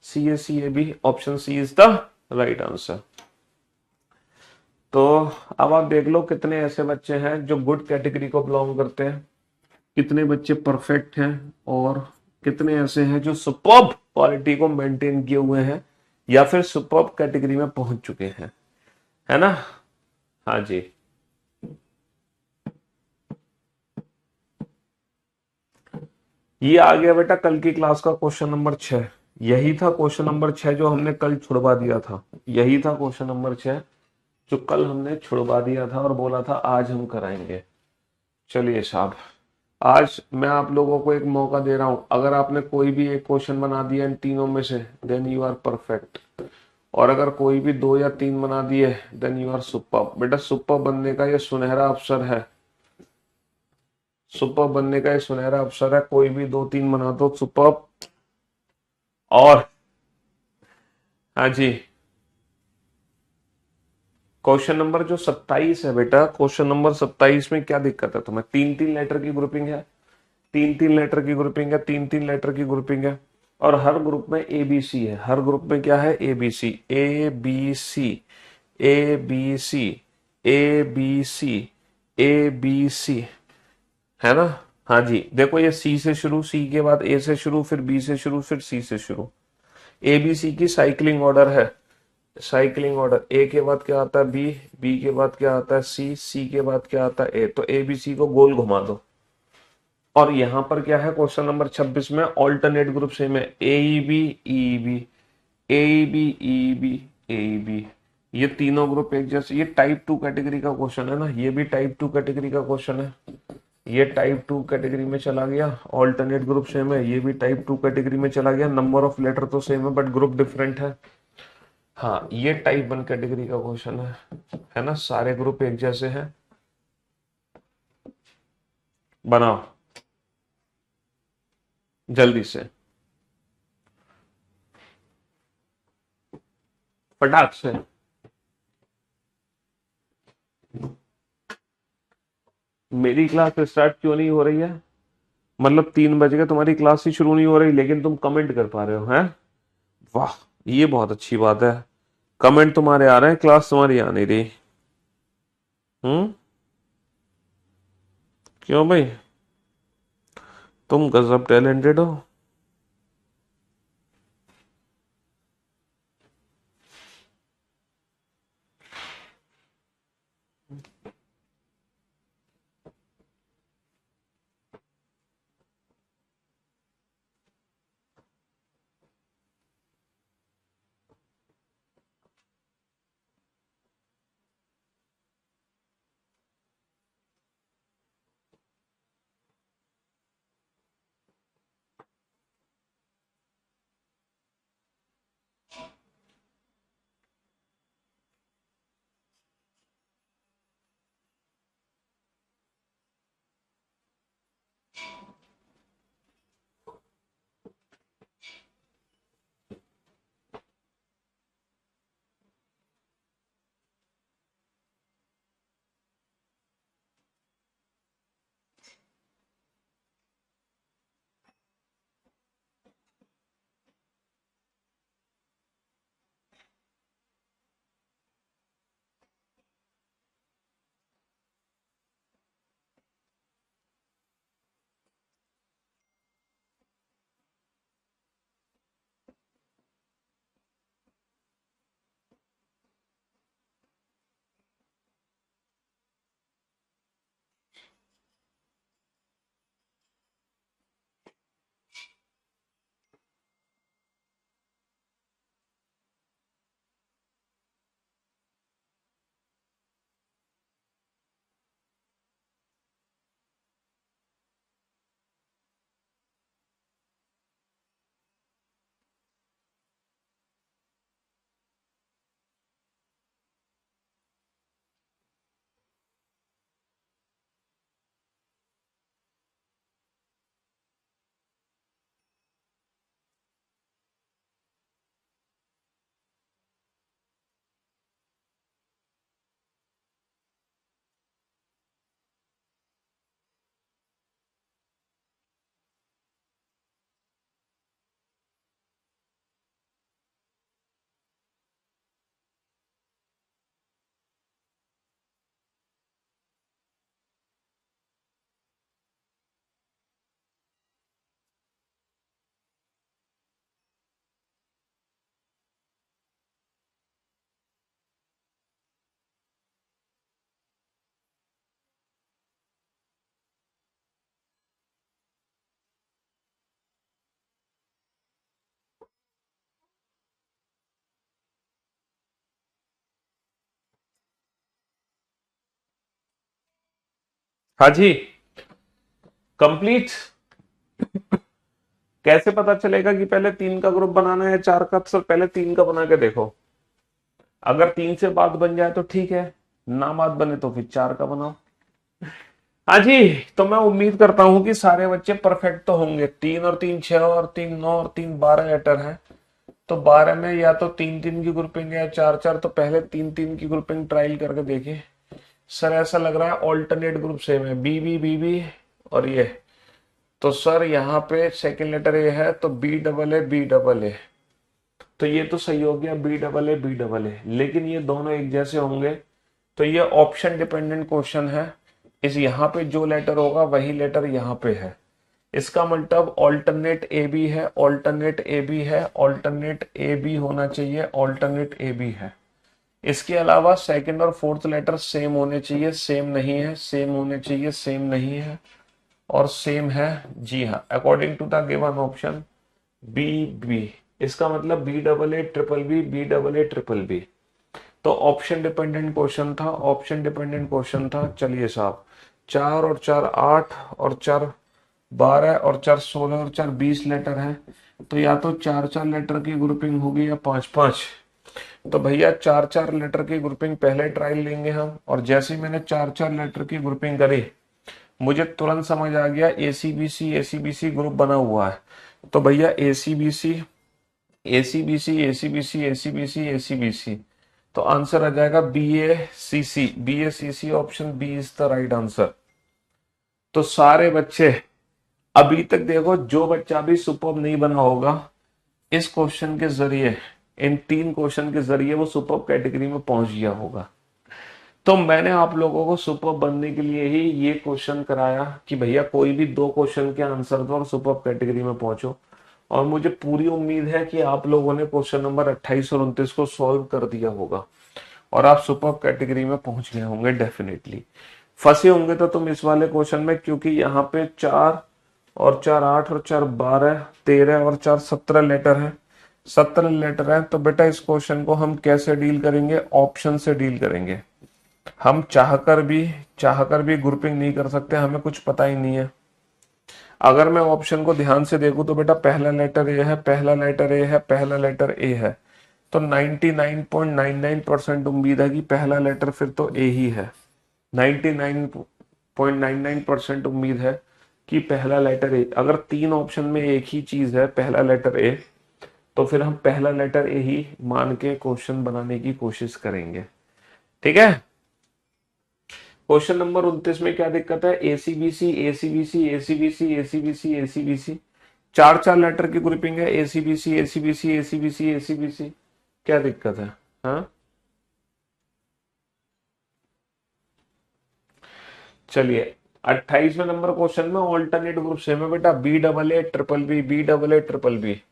C A B, option C is the right answer. तो अब आप देख लो कितने ऐसे बच्चे हैं जो गुड कैटेगरी को बिलोंग करते हैं, कितने बच्चे परफेक्ट हैं, और कितने ऐसे हैं जो सुपर्ब क्वालिटी को मेंटेन किए हुए हैं या फिर सुपर्ब कैटेगरी में पहुंच चुके हैं, है ना? हाँ जी। ये आ गया बेटा कल की क्लास का क्वेश्चन नंबर 6। यही था क्वेश्चन नंबर 6 जो हमने कल छुड़वा दिया था। यही था क्वेश्चन नंबर 6 जो कल हमने छुड़वा दिया था और बोला था आज हम कराएंगे। चलिए साहब, आज मैं आप लोगों को एक मौका दे रहा हूं। अगर आपने कोई भी एक क्वेश्चन बना दिया इन तीनों में से, देन यू आर परफेक्ट। और अगर कोई भी 2 या 3 बना दिए, देन यू आर सुपर। बेटा सुपर बनने का ये सुनहरा अवसर है, सुपर बनने का ये सुनहरा अवसर है, कोई भी दो तीन बना दो सुपर। और हाँ जी, क्वेश्चन नंबर जो 27 है बेटा, क्वेश्चन नंबर 27 में क्या दिक्कत है तुम्हें? तीन तीन लेटर की ग्रुपिंग है, तीन तीन लेटर की ग्रुपिंग है, तीन तीन लेटर की ग्रुपिंग है, और हर ग्रुप में एबीसी है। हर ग्रुप में क्या है? ABC, A B C, A B C, A B C, A B C, है ना? हाँ जी, देखो ये सी से शुरू, सी के बाद ए से शुरू, फिर बी से शुरू, फिर सी से शुरू। एबीसी की साइक्लिंग ऑर्डर है। साइक्लिंग ऑर्डर, ए के बाद क्या आता है? बी, बी के बाद क्या आता है? सी, सी के बाद क्या आता है? ए। तो एबीसी को गोल घुमा दो। और यहां पर क्या है क्वेश्चन नंबर 26 में? ऑल्टरनेट ग्रुप सेम है, A B E B, A B E B, A B, ये तीनों ग्रुप एक जैसे। ये टाइप 2 कैटेगरी का क्वेश्चन है ना, ये भी टाइप 2 कैटेगरी का क्वेश्चन है। ये टाइप 2 कैटेगरी में चला गया। ऑल्टरनेट ग्रुप सेम है, ये भी टाइप 2 कैटेगरी में चला गया। नंबर ऑफ लेटर तो सेम है बट ग्रुप डिफरेंट है। हाँ, ये टाइप 1 कैटेगरी का क्वेश्चन है ना? सारे ग्रुप एक जैसे हैं। बनाओ जल्दी से, फटाक से। मेरी क्लास स्टार्ट क्यों नहीं हो रही है? मतलब 3 बज गए, तुम्हारी क्लास ही शुरू नहीं हो रही, लेकिन तुम कमेंट कर पा रहे हो, हैं? वाह, ये बहुत अच्छी बात है। कमेंट तुम्हारे आ रहे हैं, क्लास तुम्हारी आ नहीं रही। हम्म। क्यों भाई? तुम गजब टैलेंटेड हो। हाँ जी, कंप्लीट। कैसे पता चलेगा कि पहले तीन का ग्रुप बनाना है या चार का? सर पहले तीन का बना के देखो। अगर तीन से बात बन जाए तो ठीक है, ना बात बने तो फिर चार का बनाओ। हाँ जी, तो मैं उम्मीद करता हूँ कि सारे बच्चे परफेक्ट तो होंगे। 3 और 3 6 और 3 9 और 3 12 लेटर है। तो 12 में या तो 3 3 की ग्रुपिंग है या 4 4। तो पहले 3 3 की ग्रुपिंग ट्रायल करके देखिए। सर ऐसा लग रहा है ऑल्टरनेट ग्रुप सेम है, बी बी बी बी और ये। तो सर यहाँ पे सेकेंड लेटर ए है तो B double A B double A. तो ये तो सही हो गया, B double A B double A. लेकिन ये दोनों एक जैसे होंगे तो ये ऑप्शन डिपेंडेंट क्वेश्चन है। इस यहाँ पे जो लेटर होगा वही लेटर यहाँ पे है। इसका मतलब ऑल्टरनेट ए बी है, ऑल्टरनेट ए बी है, ऑल्टरनेट ए बी होना चाहिए, ऑल्टरनेट ए बी है। इसके अलावा सेकंड और फोर्थ लेटर सेम होने चाहिए, सेम नहीं है, सेम होने चाहिए, सेम नहीं है और सेम है। जी हाँ, according to the given option B B. इसका मतलब B double A triple B, B double A triple B. तो ऑप्शन डिपेंडेंट क्वेश्चन था, ऑप्शन डिपेंडेंट क्वेश्चन था। चलिए साहब, 4 और 4 8 और 4 12 और 4 16 और 4 20 लेटर है। तो या तो 4 4 लेटर की ग्रुपिंग होगी या 5 5। तो भैया 4 4 लेटर की ग्रुपिंग पहले ट्रायल लेंगे हम। और जैसे ही मैंने 4 4 लेटर की ग्रुपिंग करी, मुझे तुरंत समझ आ गया एसीबीसी एसीबीसी ग्रुप बना हुआ है। तो भैया ACBC ACBC ACBC ACBC ACBC. तो आंसर आ जाएगा B A C C, B A C C, option B is the right answer. तो सारे बच्चे अभी तक देखो, जो बच्चा भी सुपर्ब नहीं बना होगा इस क्वेश्चन के जरिए, इन 3 क्वेश्चन के जरिए वो सुपर्ब कैटेगरी में पहुंच गया होगा। तो मैंने आप लोगों को सुपर्ब बनने के लिए ही ये क्वेश्चन कराया कि भैया कोई भी 2 क्वेश्चन के आंसर दो और सुपर्ब कैटेगरी में पहुंचो। और मुझे पूरी उम्मीद है कि आप लोगों ने क्वेश्चन नंबर 28 और 29 को सॉल्व कर दिया होगा और आप सुपर्ब कैटेगरी में पहुंच गए होंगे। डेफिनेटली फंसे होंगे तो तुम इस वाले क्वेश्चन में, क्योंकि यहाँ पे 4 और 4 8 और 4 12 13 और 4 17 लेटर है, 17 लेटर है। तो बेटा इस क्वेश्चन को हम कैसे डील करेंगे? ऑप्शन से डील करेंगे। हम चाहकर भी ग्रुपिंग नहीं कर सकते, हमें कुछ पता ही नहीं है। अगर मैं ऑप्शन को ध्यान से देखूं तो बेटा पहला लेटर ए है, पहला लेटर ए है, पहला लेटर ए है। तो 99.99% उम्मीद है कि पहला लेटर फिर तो ए ही है। 99.99% उम्मीद है कि पहला लेटर ए। अगर 3 ऑप्शन में एक ही चीज है, पहला लेटर ए, तो फिर हम पहला लेटर ए ही मान के क्वेश्चन बनाने की कोशिश करेंगे। ठीक है। क्वेश्चन नंबर 29 में क्या दिक्कत है? ACBC ACBC ACBC ACBC ACBC, 4 4 letter की ग्रुपिंग है। एसीबीसी एसीबीसी एसीबीसी एसीबीसी, क्या दिक्कत है? हाँ, चलिए 28वें नंबर क्वेश्चन में ऑल्टरनेट ग्रुप सेम है बेटा, B double A triple B, B double A triple B.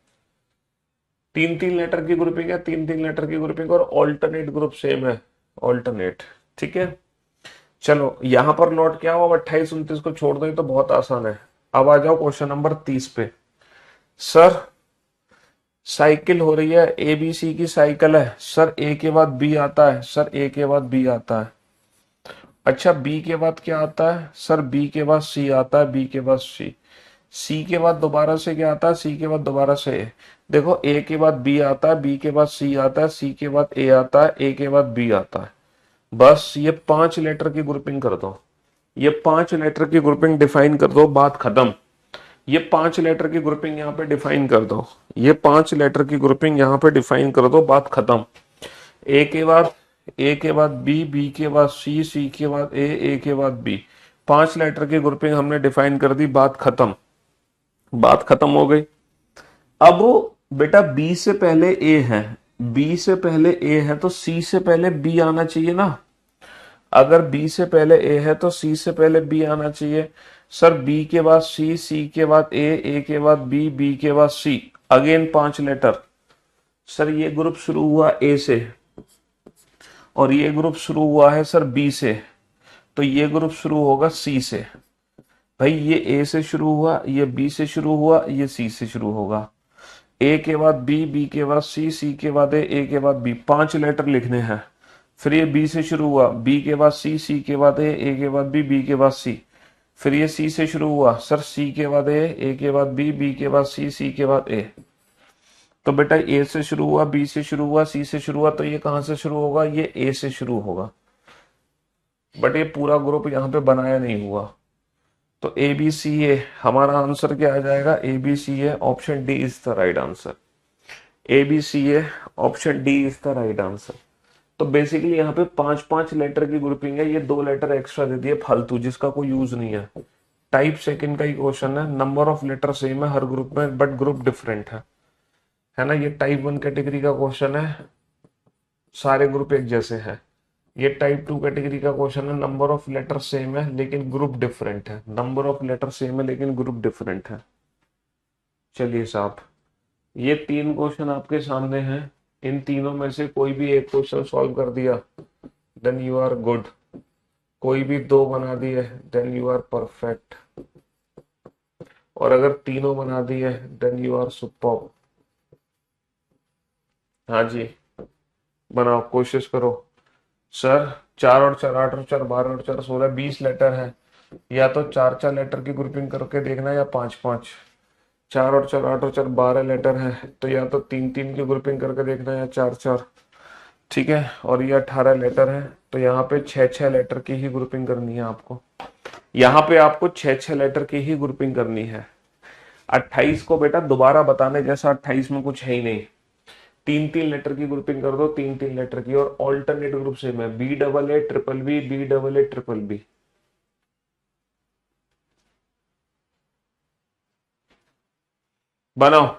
3 3 letter की ग्रुपिंग है, 3 3 लेटर की ग्रुपिंग और ऑल्टरनेट ग्रुप सेम है, ऑल्टरनेट। ठीक है। चलो यहां पर नोट क्या हो, अब 28 29 को छोड़ दो, ये तो बहुत आसान है। अब आ जाओ क्वेश्चन नंबर 30 पे। सर साइकिल हो रही है, ए बी सी की साइकिल है। सर ए के बाद बी आता है, सर ए के बाद बी आता है। अच्छा बी के बाद क्या आता है? सर बी के बाद सी आता है, बी के बाद सी, सी के बाद दोबारा से क्या आता है? सी के बाद दोबारा से ए। देखो ए के बाद बी आता है, बी के बाद सी आता है, सी के बाद ए आता है, ए के बाद बी आता है। बस ये 5 लेटर की ग्रुपिंग कर दो, ये 5 लेटर की ग्रुपिंग डिफाइन कर दो, बात खत्म। ये 5 लेटर की ग्रुपिंग यहाँ पे डिफाइन कर दो, ये 5 लेटर की ग्रुपिंग यहाँ पे डिफाइन कर दो, बात खत्म। ए के बाद ए के बाद बी, बी के बाद सी, सी के बाद ए के बाद बी। 5 लेटर की ग्रुपिंग हमने डिफाइन कर दी, बात खत्म, बात खत्म हो गई। अब बेटा बी से पहले ए है, बी से पहले ए है तो सी से पहले बी आना चाहिए ना। अगर बी से पहले ए है तो सी से पहले बी आना चाहिए। सर बी के बाद सी, सी के बाद ए के बाद बी, बी के बाद सी, अगेन 5 लेटर। सर ये ग्रुप शुरू हुआ ए से और ये ग्रुप शुरू हुआ है सर बी से, तो ये ग्रुप शुरू होगा सी से। भाई ये ए से शुरू हुआ, ये बी से शुरू हुआ, ये सी से शुरू होगा। ए के बाद बी, बी के बाद सी, सी के बाद ए के बाद बी, 5 लेटर लिखने हैं। फिर ये बी से शुरू हुआ, बी के बाद सी, सी के बाद ए के बाद बी के बाद सी। फिर ये सी से शुरू हुआ, सर सी के बाद ए के बाद बी के बाद सी, सी के बाद ए। तो बेटा ए से शुरू हुआ, बी से शुरू हुआ, सी से शुरू हुआ, तो ये कहां से शुरू होगा? ये ए से शुरू होगा। बट ये पूरा ग्रुप यहाँ पे बनाया नहीं हुआ, तो ए बी सी ए हमारा आंसर क्या आ जाएगा, A B C A option D is the right answer. A B C A option D is the right answer. तो बेसिकली यहाँ पे पांच पांच लेटर की ग्रुपिंग है, ये दो लेटर एक्स्ट्रा दे दिए फालतू, जिसका कोई यूज नहीं है। टाइप सेकंड का ही क्वेश्चन है, नंबर ऑफ लेटर सेम है हर ग्रुप में बट ग्रुप डिफरेंट है ना। ये टाइप वन कैटेगरी का क्वेश्चन है, सारे ग्रुप एक जैसे हैं। ये टाइप टू कैटेगरी का क्वेश्चन है, नंबर ऑफ लेटर सेम है लेकिन ग्रुप डिफरेंट है, नंबर ऑफ लेटर सेम है लेकिन ग्रुप डिफरेंट है। चलिए साहब, ये तीन क्वेश्चन आपके सामने हैं, इन तीनों में से कोई भी एक क्वेश्चन सॉल्व कर दिया देन यू आर गुड, कोई भी दो बना दिए देन यू आर परफेक्ट, और अगर तीनों बना दिए देन यू आर सुपर्ब। हाँ जी, बनाओ, कोशिश करो। सर, 4 और 4 8 और 4 12 और 4 16 20 लेटर है, या तो चार चार लेटर की ग्रुपिंग करके देखना या पांच पांच। 4 और 4 8 और 4 12 लेटर है, तो या तो तीन तीन की ग्रुपिंग करके देखना या चार चार। ठीक है, और ये 18 लेटर है, तो यहाँ पे छह छह लेटर की ही ग्रुपिंग करनी है आपको। यहाँ पे आपको छह छह लेटर की ही ग्रुपिंग करनी है। 28 को बेटा दोबारा बताने जैसा 28 में कुछ है ही नहीं। तीन तीन लेटर की ग्रुपिंग कर दो, तीन तीन लेटर की, और ऑल्टरनेट ग्रुप सेम है, B double A triple B, B double A triple B. बनाओ।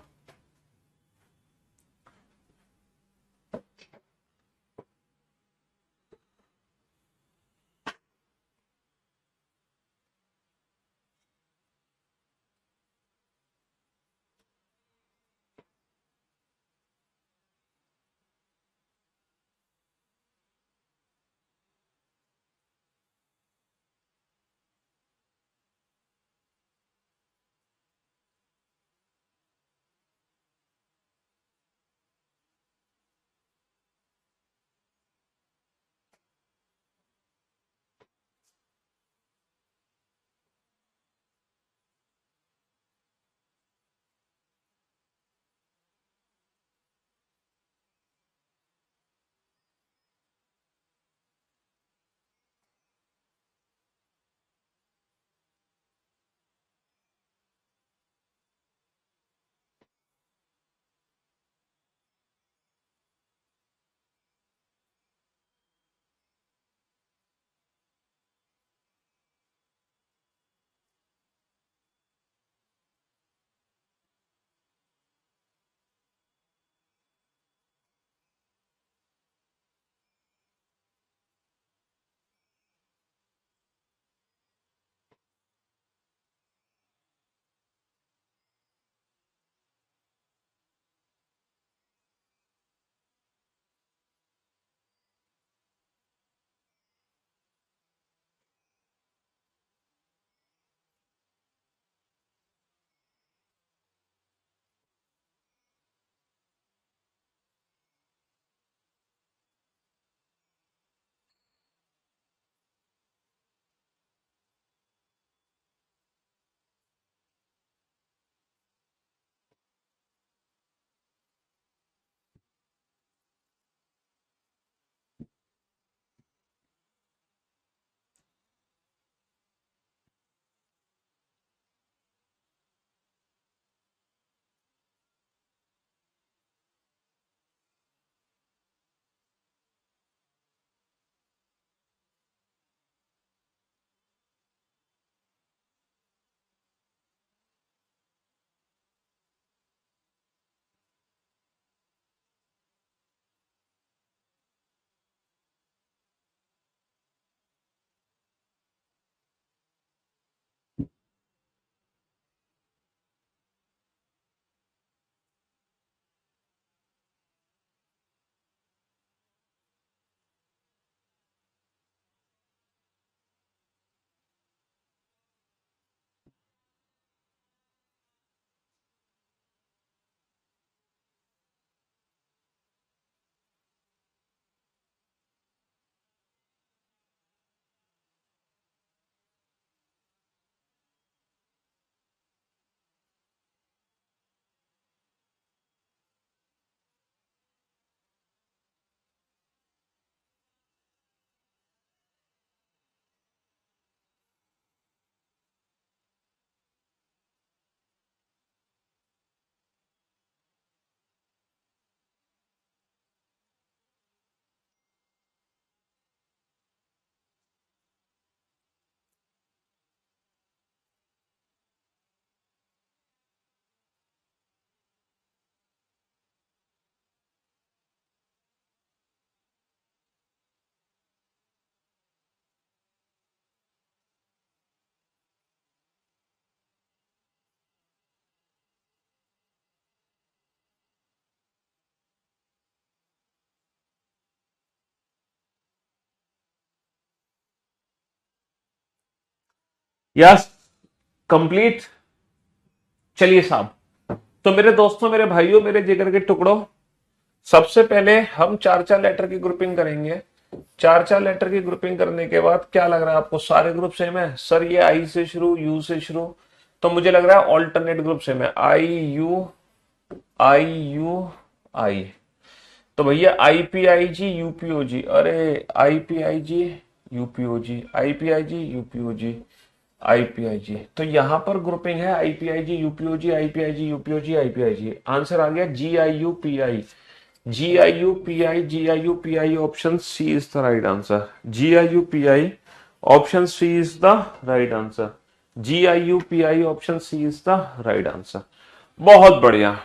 Yes, complete. चलिए साहब, तो मेरे दोस्तों, मेरे भाइयों, मेरे जिगर के टुकड़ों, सबसे पहले हम चार चार लेटर की ग्रुपिंग करेंगे। चार चार लेटर की ग्रुपिंग करने के बाद क्या लग रहा है आपको, सारे ग्रुप सेम है? सर ये आई से शुरू, यू से शुरू, तो मुझे लग रहा है ऑल्टरनेट ग्रुप सेम है। आई यू, आई यू, आई। तो भैया आईपीआईजी यूपीओजी, अरे आईपीआईजी यूपीओजी, आईपीआईजी यूपीओजी, आईपीआईजी, तो यहां पर ग्रुपिंग है आईपीआईजी यूपीओजी, आईपीआईजी यूपीओजी, आईपीआईजी। आंसर आ गया G I U P I, G I U P I, G I U P I, option C is the right answer. G I U P I, option C is the right answer. G I U P I, option C is the right answer. बहुत बढ़िया।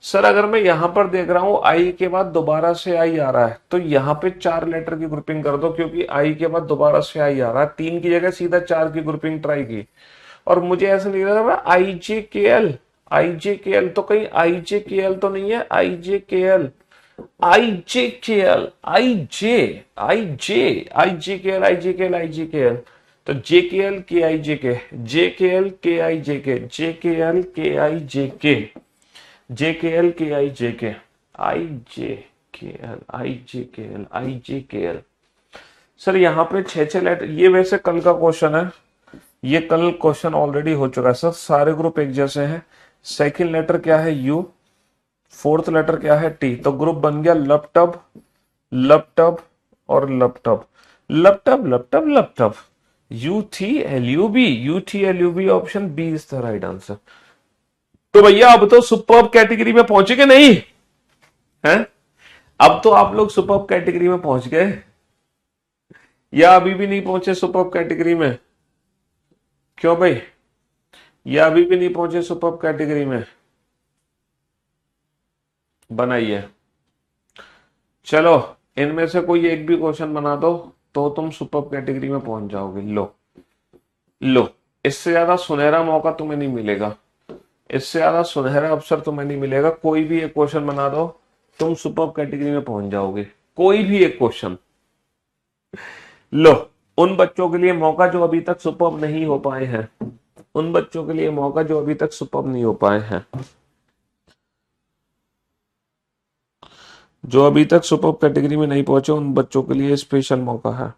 Sir अगर मैं यहां पर देख रहा हूं आई के बाद दोबारा से आई आ रहा है, तो यहां पे चार लेटर की ग्रुपिंग कर दो, क्योंकि आई के बाद दोबारा से आई आ रहा है। तीन की जगह सीधा चार की ग्रुपिंग ट्राई की, और मुझे ऐसा नहीं लग रहा आई जे के एल। आई जे के एल तो कहीं आई जे के एल तो नहीं है? आई जे के एल, आई जे के एल, आई जे, आई जे, आई जे के एल, आई जे के एल, आई जे के एल। तो जे के एल के आई जे के एल के आई जे के, जे के एल के आई जे के, जे के एल के आई जे के, आई जे के एल, आई जे के एल, आई जे के एल। सर यहाँ पे छह छह लेटर, ये वैसे कल का क्वेश्चन है, ये कल क्वेश्चन ऑलरेडी हो चुका है सर। सारे ग्रुप एक जैसे हैं। सेकंड लेटर क्या है? यू। फोर्थ लेटर क्या है? टी। तो ग्रुप बन गया लपटब, लपटब और लपटब, लपटब लपटब लपटब। U T L U B, U T L U B, option B is the right answer. तो भैया अब तो सुपर्ब कैटेगरी में पहुंचे कि नहीं हैं? अब तो आप लोग सुपर्ब कैटेगरी में पहुंच गए, या अभी भी नहीं पहुंचे सुपर्ब कैटेगरी में? क्यों भाई, या अभी भी नहीं पहुंचे सुपर्ब कैटेगरी में? बनाइए। चलो, इनमें से कोई एक भी क्वेश्चन बना दो तो तुम सुपर्ब कैटेगरी में पहुंच जाओगे। लो, लो, इससे ज्यादा सुनहरा मौका तुम्हें नहीं मिलेगा, इससे ज्यादा सुनहरा अवसर तुम्हें नहीं मिलेगा। कोई भी एक क्वेश्चन बना दो, तुम सुपर्ब कैटेगरी में पहुंच जाओगे। कोई भी एक क्वेश्चन लो। उन बच्चों के लिए मौका जो अभी तक सुपर्ब नहीं हो पाए हैं, उन बच्चों के लिए मौका जो अभी तक सुपर्ब नहीं हो पाए हैं, जो अभी तक सुपर्ब कैटेगरी में नहीं पहुंचे, उन बच्चों के लिए स्पेशल मौका है।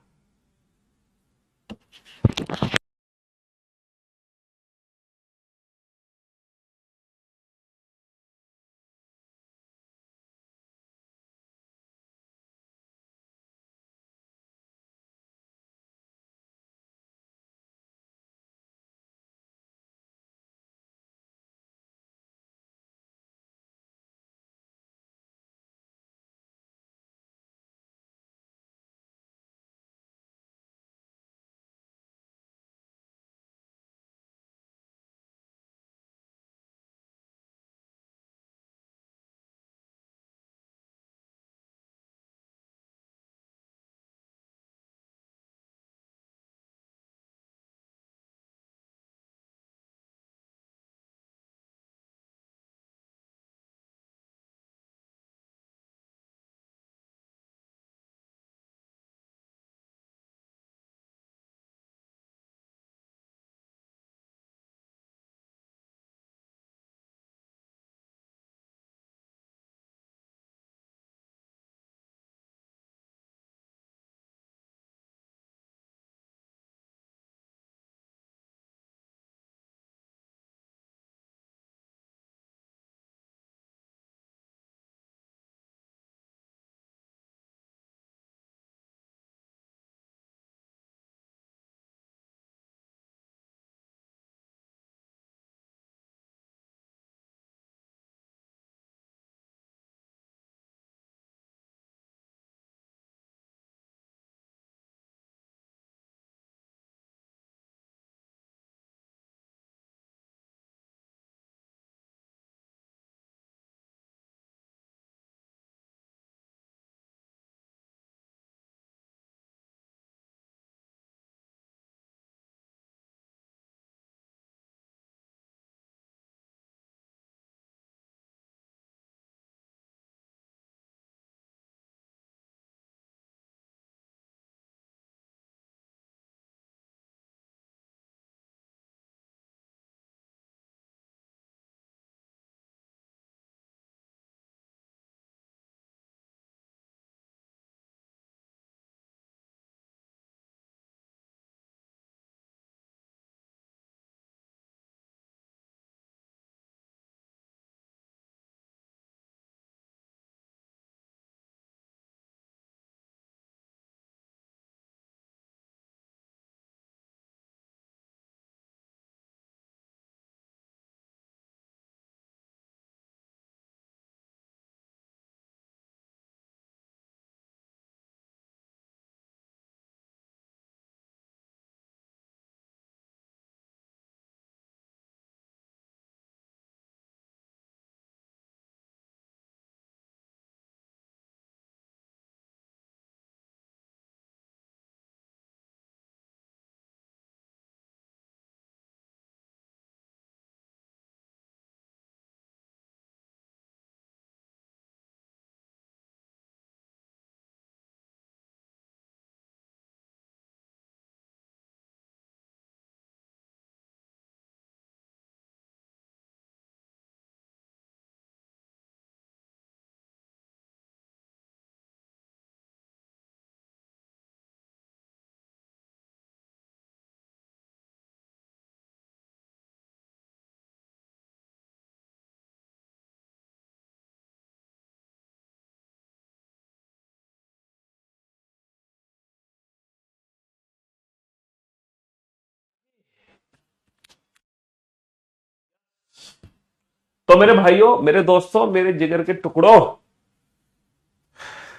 तो मेरे भाइयों, मेरे दोस्तों, मेरे जिगर के टुकड़ों,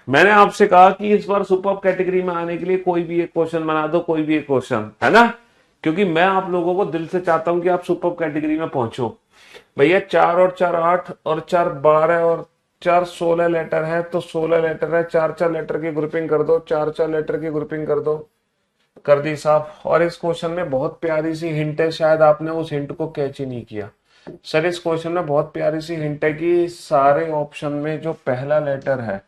मैंने आपसे कहा कि इस बार सुपर कैटेगरी में आने के लिए कोई भी एक क्वेश्चन बना दो, कोई भी एक क्वेश्चन, है ना, क्योंकि मैं आप लोगों को दिल से चाहता हूं कि आप सुपर कैटेगरी में पहुंचो। भैया 4 और 4 8 और 4 12 और 4 16 लेटर है, तो 16 लेटर है, 4 4 लेटर की ग्रुपिंग कर दो, 4 4 लेटर की ग्रुपिंग कर दो, कर दी साहब। और इस क्वेश्चन में बहुत प्यारी सी हिंट है, शायद आपने उस हिंट को कैच ही नहीं किया। सर इस क्वेश्चन में बहुत प्यारी सी हिंट है कि सारे ऑप्शन में जो पहला लेटर है,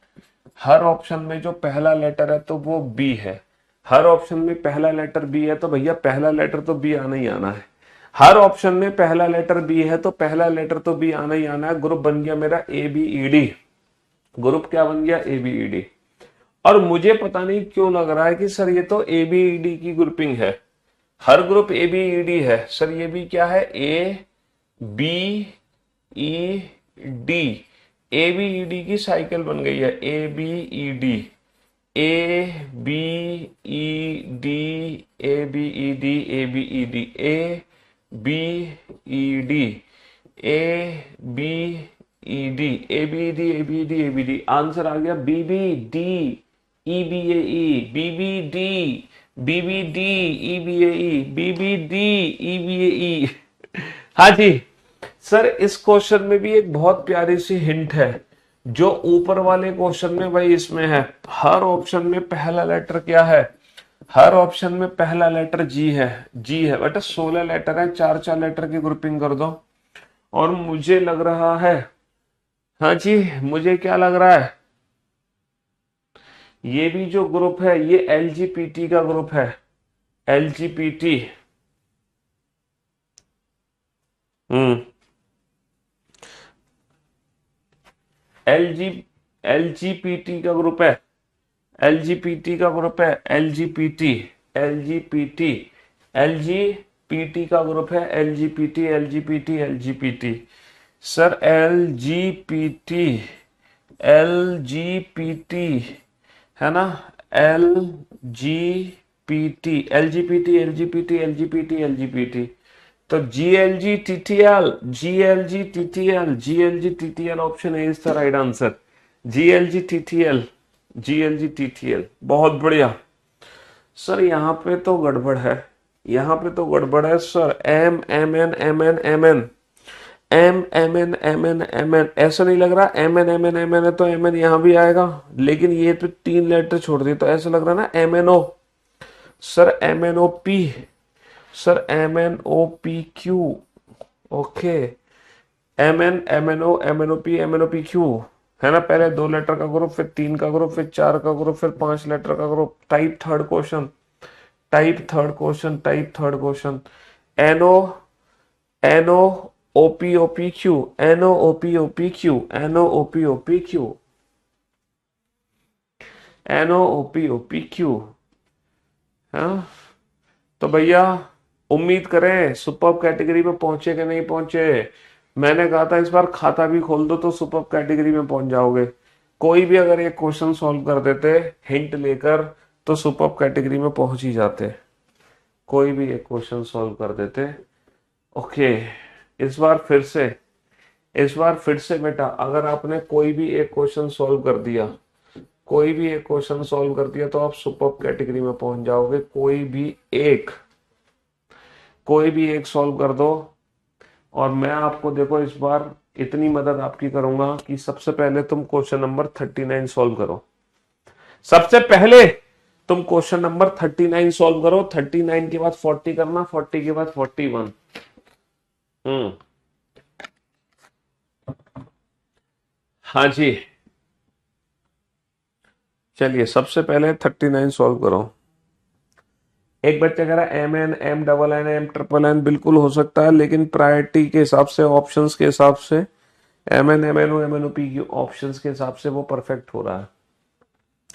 हर ऑप्शन में जो पहला लेटर है तो वो बी है। हर ऑप्शन में पहला लेटर बी है, तो भैया पहला लेटर तो बी आना ही आना है। हर ऑप्शन में पहला लेटर बी है तो पहला लेटर तो बी आना ही आना है। ग्रुप बन गया मेरा A B E D. Group क्या बन गया? A B E D. और मुझे पता नहीं क्यों लग रहा है कि सर ये तो ए बी ई डी की ग्रुपिंग है। हर group A B E D है। सर ये भी क्या है? A B E D. A B E D की साइकिल बन गई है। A B E D, A B E D, A B E D, A B E D, A B E D, A B E D, A B E D, A B E D, A B D. Answer आ गया B B D E B A E, B B D, B B D E B A E, B B D E B A E. हाँ जी sir, इस question में भी एक बहुत प्यारी सी हिंट है जो ऊपर वाले क्वेश्चन में वही इसमें है। हर ऑप्शन में पहला लेटर क्या है? हर ऑप्शन में पहला लेटर जी है। जी है बेटा, 16 लेटर है, 4 4 लेटर की ग्रुपिंग कर दो। और मुझे लग रहा है, हाँ जी मुझे क्या लग रहा है, ये भी जो ग्रुप है ये एलजीपीटी का ग्रुप है। एलजीपीटी। हम्म। एलजी एलजीपीटी का ग्रुप है। एलजीपीटी का ग्रुप है। एलजीपीटी। एलजीपीटी। एलजीपीटी का ग्रुप है। एलजीपीटी एलजीपीटी एलजीपीटी। सर एलजीपीटी। एलजीपीटी है ना? एलजीपीटी एलजीपीटी एलजीपीटी एलजीपीटी एलजीपीटी। तो GLG TTL, GLG TTL, GLG TTL, option A is the right answer. GLG TTL, GLG TTL, बहुत बढ़िया। सर यहाँ पे तो गड़बड़ है, यहाँ पे तो गड़बड़ है sir. M M N M N M N, M M N M N M N, ऐसा नहीं लग रहा M N M N M N है तो MN यहाँ भी आएगा, लेकिन ये तो 3 लेटर छोड़ दिए तो ऐसा लग रहा ना MNO। Sir MNOP। Sir MNOPQ। Okay. MNMNO MNOP MNOPQ है ना? पहले 2 लेटर का ग्रुप, फिर 3 का ग्रुप, फिर 4 का ग्रुप, फिर 5 लेटर का group. Type third question, type third question, type third question. NO NO OPOPQ, NO OPOPQ, NO OPOPQ, NO OPOPQ। हाँ, तो भैया उम्मीद करें सुपर्ब कैटेगरी में पहुंचे कि नहीं पहुंचे। मैंने कहा था इस बार खाता भी खोल दो तो सुपर्ब कैटेगरी में पहुंच जाओगे। कोई भी अगर एक क्वेश्चन सॉल्व कर देते हिंट लेकर तो सुपर्ब कैटेगरी में पहुंच ही जाते। कोई भी एक क्वेश्चन सॉल्व कर देते। ओके, इस बार फिर से, इस बार फिर से बेटा, अगर आपने कोई भी एक क्वेश्चन सॉल्व कर दिया, कोई भी एक क्वेश्चन सॉल्व कर दिया तो आप सुपर्ब कैटेगरी में पहुंच जाओगे। कोई भी एक, कोई भी एक सॉल्व कर दो और मैं आपको देखो इस बार इतनी मदद आपकी करूंगा कि सबसे पहले तुम क्वेश्चन नंबर 39 सॉल्व करो। सबसे पहले तुम क्वेश्चन नंबर 39 सॉल्व करो। 39 के बाद 40 करना, 40 के बाद 41। हाँ जी, चलिए सबसे पहले 39 सॉल्व करो। एक बच्चा कह रहा है MN MNN बिल्कुल हो सकता है, लेकिन प्रायोरिटी के हिसाब से, ऑप्शंस के हिसाब से, MNMNO की ऑप्शंस के हिसाब से वो परफेक्ट हो रहा है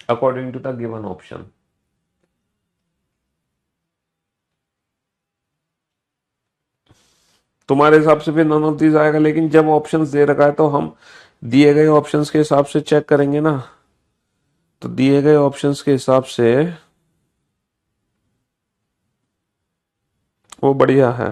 according to the given option. तुम्हारे हिसाब से फिर नन ऑफ दीज आएगा, लेकिन जब ऑप्शंस दे रखा है तो हम दिए गए ऑप्शंस के हिसाब से चेक करेंगे ना। तो दिए गए ऑप्शंस के हिसाब से वो बढ़िया है।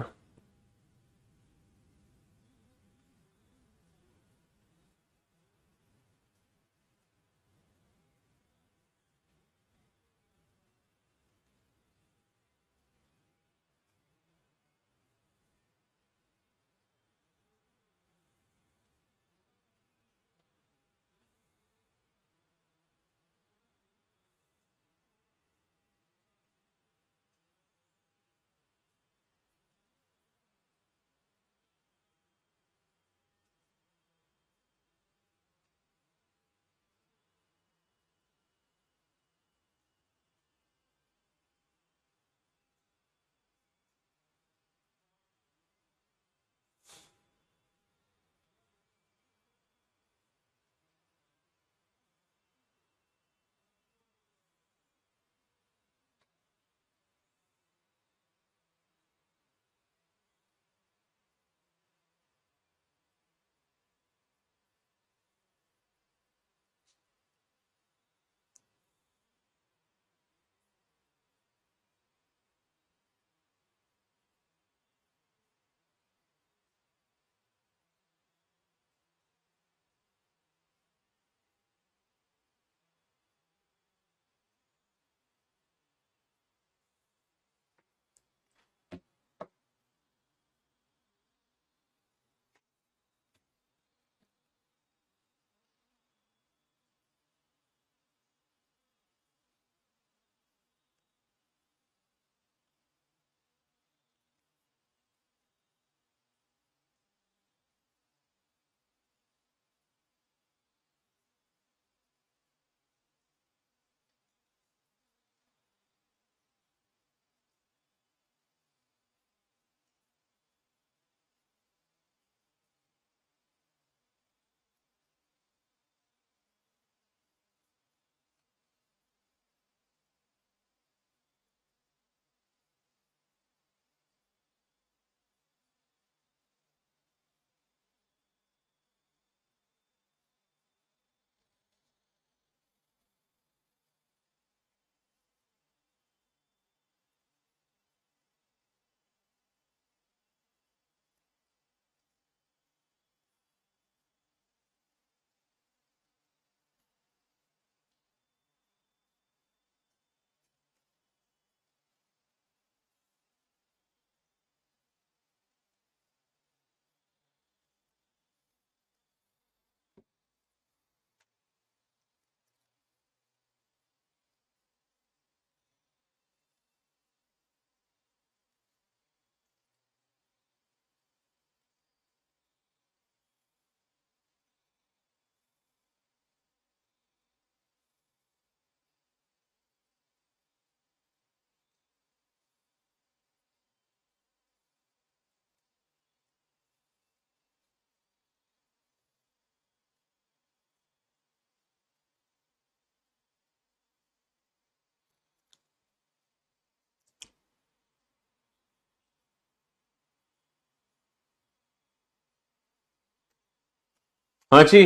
हाँ जी।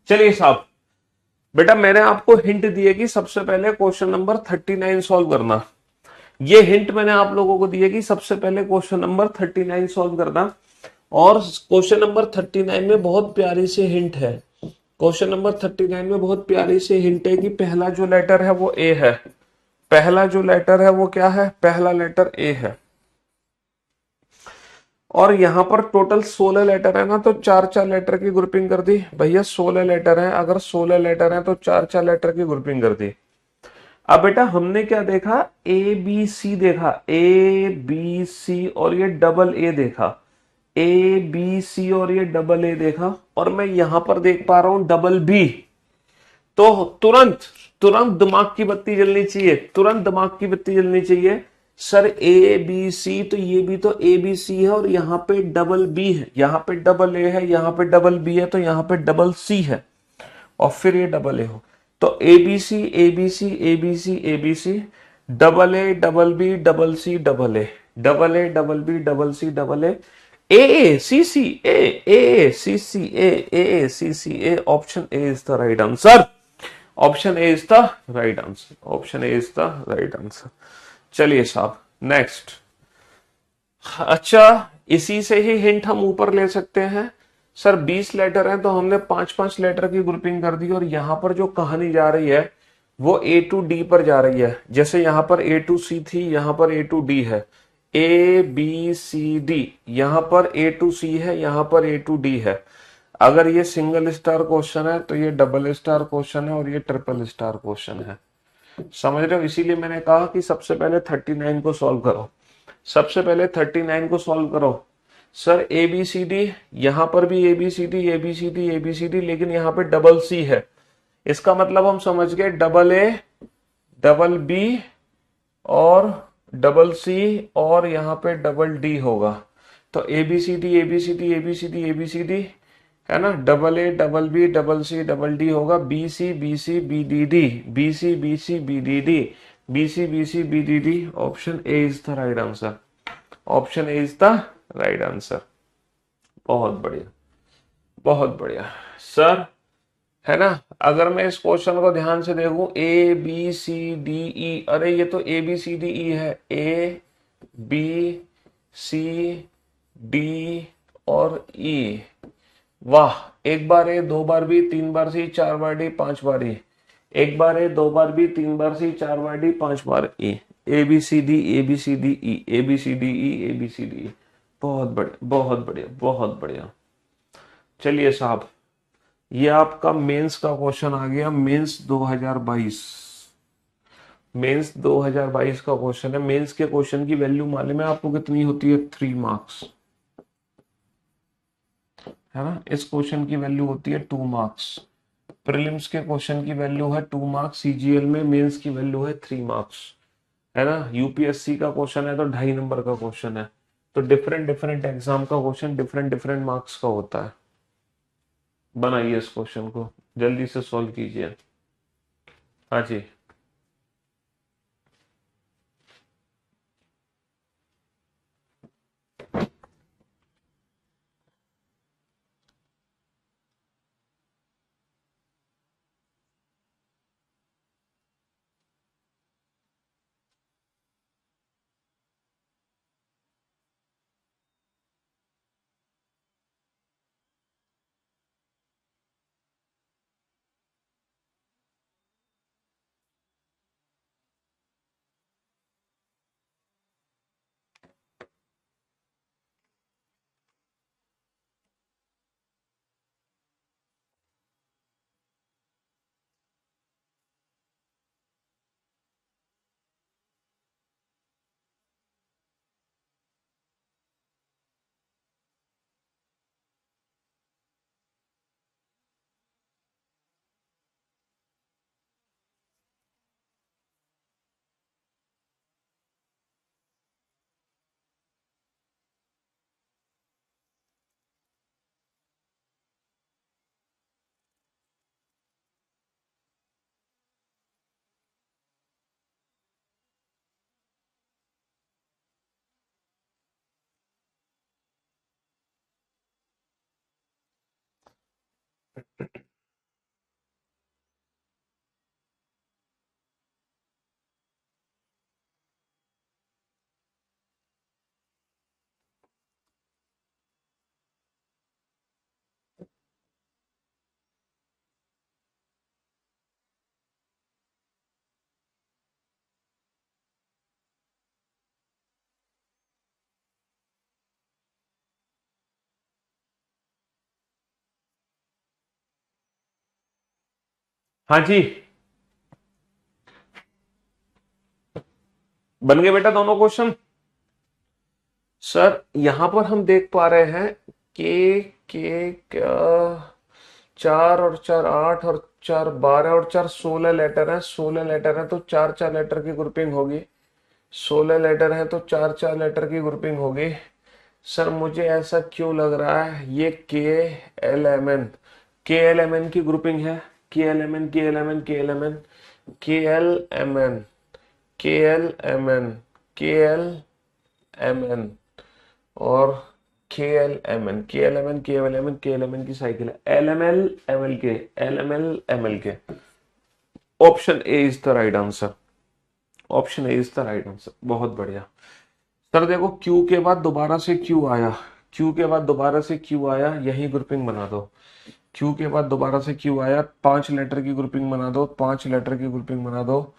चलिए साहब, बेटा मैंने आपको हिंट दिए कि सबसे पहले क्वेश्चन नंबर 39 सॉल्व करना। ये हिंट मैंने आप लोगों को दिए कि सबसे पहले क्वेश्चन नंबर 39 सॉल्व करना। और क्वेश्चन नंबर 39 में बहुत प्यारी सी हिंट है। क्वेश्चन नंबर 39 में बहुत प्यारी सी हिंट है कि पहला जो लेटर है वो ए है। पहला जो लेटर है वो क्या है? पहला लेटर ए है। और यहां पर टोटल 16 लेटर है ना, तो चार चार लेटर की ग्रुपिंग कर दी भैया। 16 लेटर है, अगर 16 लेटर है तो चार चार लेटर की ग्रुपिंग कर दी। अब बेटा हमने क्या देखा? ए बी सी देखा, ए बी सी और ये डबल ए देखा। ए बी सी और ये डबल ए देखा, और मैं यहां पर देख पा रहा हूं डबल बी। तो तुरंत तुरंत दिमाग की बत्ती जलनी चाहिए, तुरंत दिमाग की बत्ती जलनी चाहिए। सर ए बी सी, तो ये भी तो ए बी सी है, और यहाँ पे डबल बी है, यहाँ पे डबल ए है, यहाँ पे डबल बी है, तो यहाँ पे डबल सी है, और फिर ये डबल ए हो। तो A B C A B C A B C A B C, double A double B double C double A, double A double B double C double A C C A C C A C C A. Option A is the right answer. Option A is the right answer. Option A is the right answer. चलिए साहब next. अच्छा, इसी से ही hint हम ऊपर ले सकते हैं। सर 20 लेटर हैं, तो हमने पांच पांच लेटर की ग्रुपिंग कर दी, और यहां पर जो कहानी जा रही है वो ए टू डी पर जा रही है। जैसे यहां पर ए टू सी थी, यहां पर ए टू डी है। ए बी सी डी, यहां पर ए टू सी है, यहां पर ए टू डी है। अगर ये सिंगल स्टार क्वेश्चन है तो ये डबल स्टार क्वेश्चन है, और ये ट्रिपल स्टार क्वेश्चन है। समझ रहे हो? इसीलिए मैंने कहा कि सबसे पहले 39 को सॉल्व करो। सबसे पहले 39 को सॉल्व करो। Sir A B C D, यहां पर भी A B C D A B C D A B C D, लेकिन यहां पे डबल सी है। इसका मतलब हम समझ गए डबल ए डबल बी और डबल सी, और यहां पे डबल डी होगा। तो A B C D A B C D A B C D A B C D है ना, double A double B double C double D होगा। B C B C B D D, B C B C B D D, B C B C B D D. Option A is the right answer. Option A is the right answer. बहुत बढ़िया, बहुत बढ़िया sir, है ना। अगर मैं इस question को ध्यान से देखूं, ए बी सी डी ई, अरे ये तो ए बी सी डी ई है। ए बी सी डी और ई, वाह। एक बार ए, दो बार बी, तीन बार सी, चार बार डी, पांच बार ई। एक बार ए, दो बार बी, तीन बार सी, चार बार डी, पांच बार E. A B C D A B C D E A B C D E A B C D. बहुत बढ़िया, बहुत बढ़िया, बहुत बढ़िया। चलिए साहब, ये आपका मेंस का क्वेश्चन आ गया। मेंस 2022, मेंस 2022 का क्वेश्चन है। मेंस के क्वेश्चन की वैल्यू मालूम है आपको कितनी होती है? 3 मार्क्स, है ना। इस क्वेश्चन की वैल्यू होती है 2 मार्क्स। प्रीलिम्स के क्वेश्चन की वैल्यू है 2 मार्क्स, सीजीएल में मेंस की वैल्यू है 3 मार्क्स, है ना। यूपीएससी का क्वेश्चन है तो 2.5 नंबर का क्वेश्चन है। तो डिफरेंट डिफरेंट एग्जाम का क्वेश्चन डिफरेंट डिफरेंट मार्क्स का होता है। बनाइए इस क्वेश्चन को, जल्दी से सॉल्व कीजिए। हाँ जी। हाँ जी, बन गए बेटा दोनों क्वेश्चन। सर यहां पर हम देख पा रहे हैं के चार और चार आठ और चार बारह और चार 16 लेटर हैं, 16 लेटर हैं तो चार चार लेटर की ग्रुपिंग होगी। 16 लेटर हैं तो चार चार लेटर की ग्रुपिंग होगी। सर मुझे ऐसा क्यों लग रहा है ये के एल एम एन की ग्रुपिंग है। K L M N K L M N K L M N K L M N K L M N K L M N और के एल एम एन की cycle है। L M L M L K option A is the right answer. Option A is the right answer, बहुत बढ़िया। Sir देखो Q के बाद दोबारा से क्यू आया, क्यू के बाद दोबारा से क्यू आया, यही ग्रुपिंग बना दो। क्यू के बाद दोबारा से क्यू आया, 5 लेटर की ग्रुपिंग बना दो, 5 लेटर की ग्रुपिंग बना दो,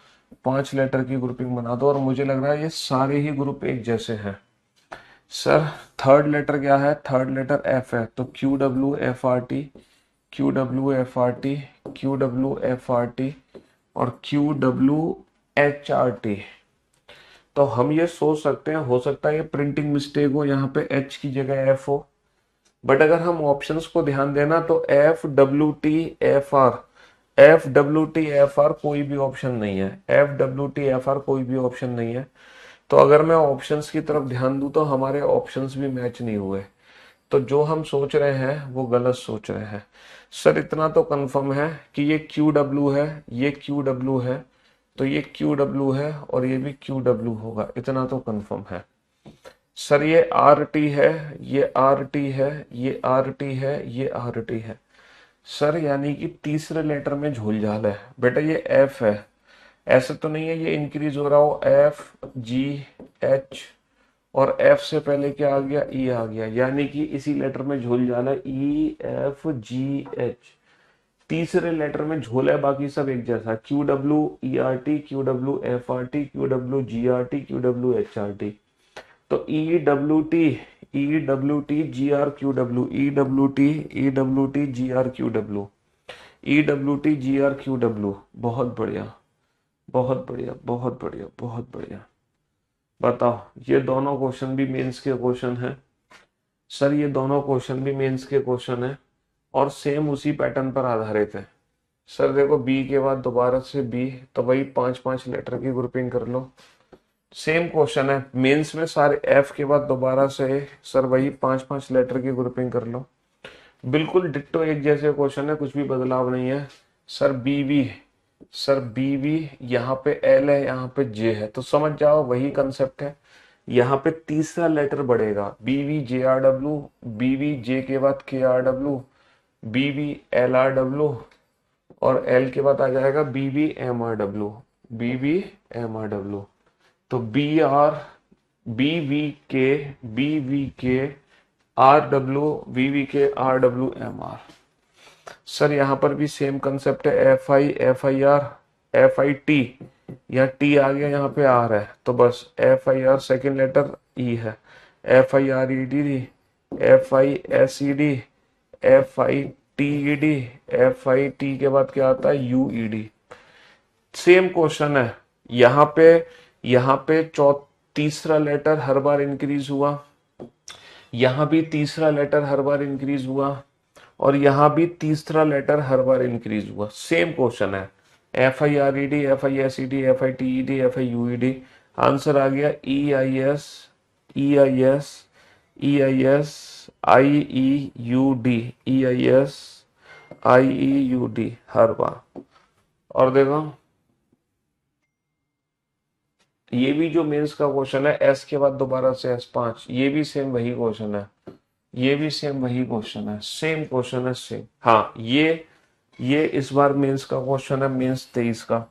5 लेटर की ग्रुपिंग बना दो। और मुझे लग रहा है ये सारे ही ग्रुप एक जैसे हैं। सर थर्ड लेटर क्या है? थर्ड लेटर एफ है, तो QWFRT, QWFRT, QWFRT और QWHRT। तो हम ये सोच सकते हैं, हो सकता है ये प्रिंटिंग मिस्टेक हो, यहाँ पे एच की जगह एफ हो। बट अगर हम ऑप्शंस को ध्यान देना तो F W T F R कोई भी ऑप्शन नहीं है। F W T F R कोई भी ऑप्शन नहीं है। तो अगर मैं ऑप्शंस की तरफ ध्यान दूं तो हमारे ऑप्शंस भी मैच नहीं हुए। तो जो हम सोच रहे हैं वो गलत सोच रहे हैं। सर इतना तो कंफर्म है कि ये क्यू डब्ल्यू है, ये क्यू डब्ल्यू है, तो ये क्यू डब्ल्यू है और ये भी क्यू डब्ल्यू होगा, इतना तो कंफर्म है। सर ये आर टी है, ये आर टी है, ये आर टी है, ये आर टी है। सर यानी कि तीसरे लेटर में झोलझाल है बेटा। ये एफ है, ऐसे तो नहीं है ये इंक्रीज हो रहा हो, एफ जी एच और एफ से पहले क्या आ गया? ई आ गया, यानी कि इसी लेटर में झोल जाना, ई एफ जी एच। तीसरे लेटर में झोल है, बाकी सब एक जैसा, QWERT, QWFRT, QWGRT, QWHRT। तो EWT, बहुत बढ़िया, बहुत बढ़िया, बहुत बढ़िया, बहुत बढ़िया। बताओ, ये दोनों क्वेश्चन भी मेंस के क्वेश्चन हैं। सर ये दोनों क्वेश्चन भी मेंस के क्वेश्चन हैं और सेम उसी पैटर्न पर आधारित है। सर देखो बी के बाद दोबारा से बी, तो वही 5-5 लेटर की ग्रुपिंग कर लो। सेम क्वेश्चन है मेंस में, सारे एफ के बाद दोबारा से सर वही 5-5 लेटर की ग्रुपिंग कर लो। बिल्कुल डिट्टो एक जैसे क्वेश्चन है, कुछ भी बदलाव नहीं है। सर बीवी, सर बीवी यहाँ पे एल है, यहाँ पे जे है, तो समझ जाओ वही कंसेप्ट है। यहाँ पे तीसरा लेटर बढ़ेगा, BVJRW, BVJ के बाद KRW, BVLRW और एल के बाद आ जाएगा BVMRW, BVMRW। तो BV के RW, सर यहाँ पर भी सेम कंसेप्ट है, FI, FIR, FIT, यहाँ टी आ गया, यहाँ पे आर है, तो बस FIR सेकेंड लेटर ई है, FIRED, FISED, FITED, FIT के बाद क्या आता है? UED। सेम क्वेश्चन है। यहाँ पे तीसरा लेटर हर बार इंक्रीज हुआ, यहाँ भी तीसरा लेटर हर बार इंक्रीज हुआ और यहाँ भी तीसरा लेटर हर बार इंक्रीज हुआ। सेम क्वेश्चन है, FIRED, FISED, FITED, FIUED। Answer आ गया EIS, EIS, EIS, IEUD, EIS, IEUD हर बार। और देखो ये भी जो मेंस का क्वेश्चन है, एस के बाद दोबारा से S5, ये भी सेम वही क्वेश्चन है। ये भी सेम वही क्वेश्चन है, सेम क्वेश्चन है सेम। हाँ ये इस बार मेंस का क्वेश्चन है, मेंस 23 का।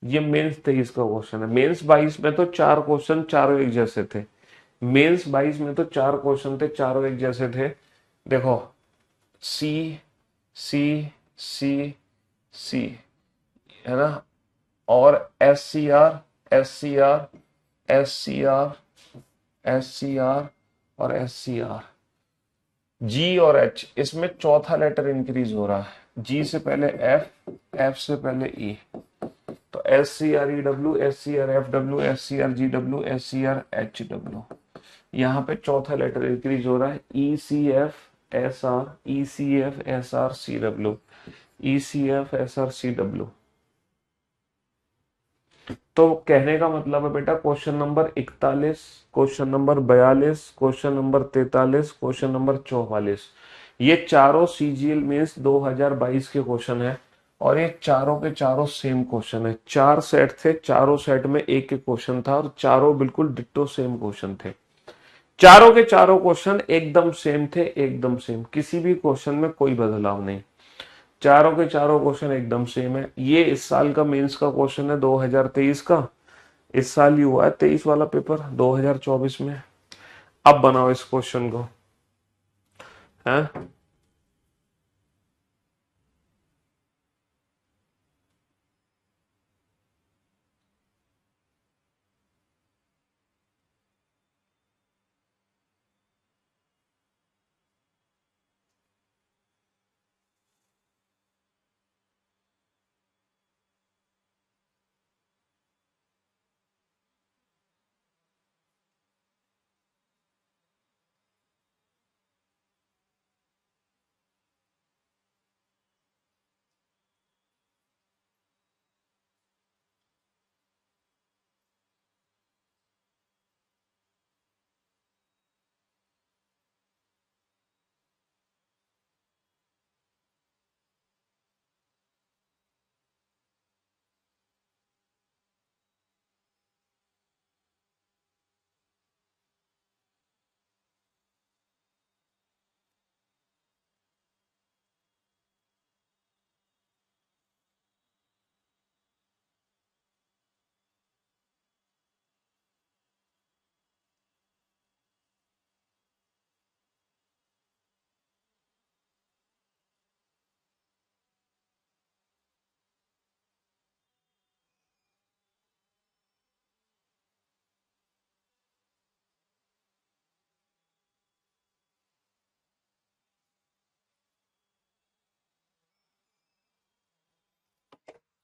ये मेंस 23 का क्वेश्चन है। मेंस 22 में तो चार क्वेश्चन चारों एक जैसे थे। मेंस 22 में तो चार क्वेश्चन थे, चारों एक जैसे थे। देखो, सी सी सी सी, है ना, और S C R S C R और एस सी आर, जी और एच, इसमें चौथा लेटर इंक्रीज हो रहा है। जी से पहले एफ, एफ से पहले ई, तो S C R E W, S C R F W, S C R G W, S C R H W. यहाँ पे चौथा लेटर इंक्रीज हो रहा है, E C F S R, E C F S R C W, E C F S R C W. तो कहने का मतलब है बेटा, question number 41, question number 42, question number 43, question number 44, ये चारों सीजीएल मेंस 2022 के क्वेश्चन है। और ये चारों के चारों सेम क्वेश्चन है। चार सेट थे, चारों सेट में एक एक क्वेश्चन था, और चारों बिल्कुल डिट्टो सेम क्वेश्चन थे। चारों के चारों क्वेश्चन एकदम सेम थे, एकदम सेम, किसी भी क्वेश्चन में कोई बदलाव नहीं। चारों के चारों क्वेश्चन एकदम सेम है। ये इस साल का मेंस का क्वेश्चन है 2023 का। इस साल ही हुआ है 23 वाला पेपर 2024 में। अब बनाओ इस क्वेश्चन को, है।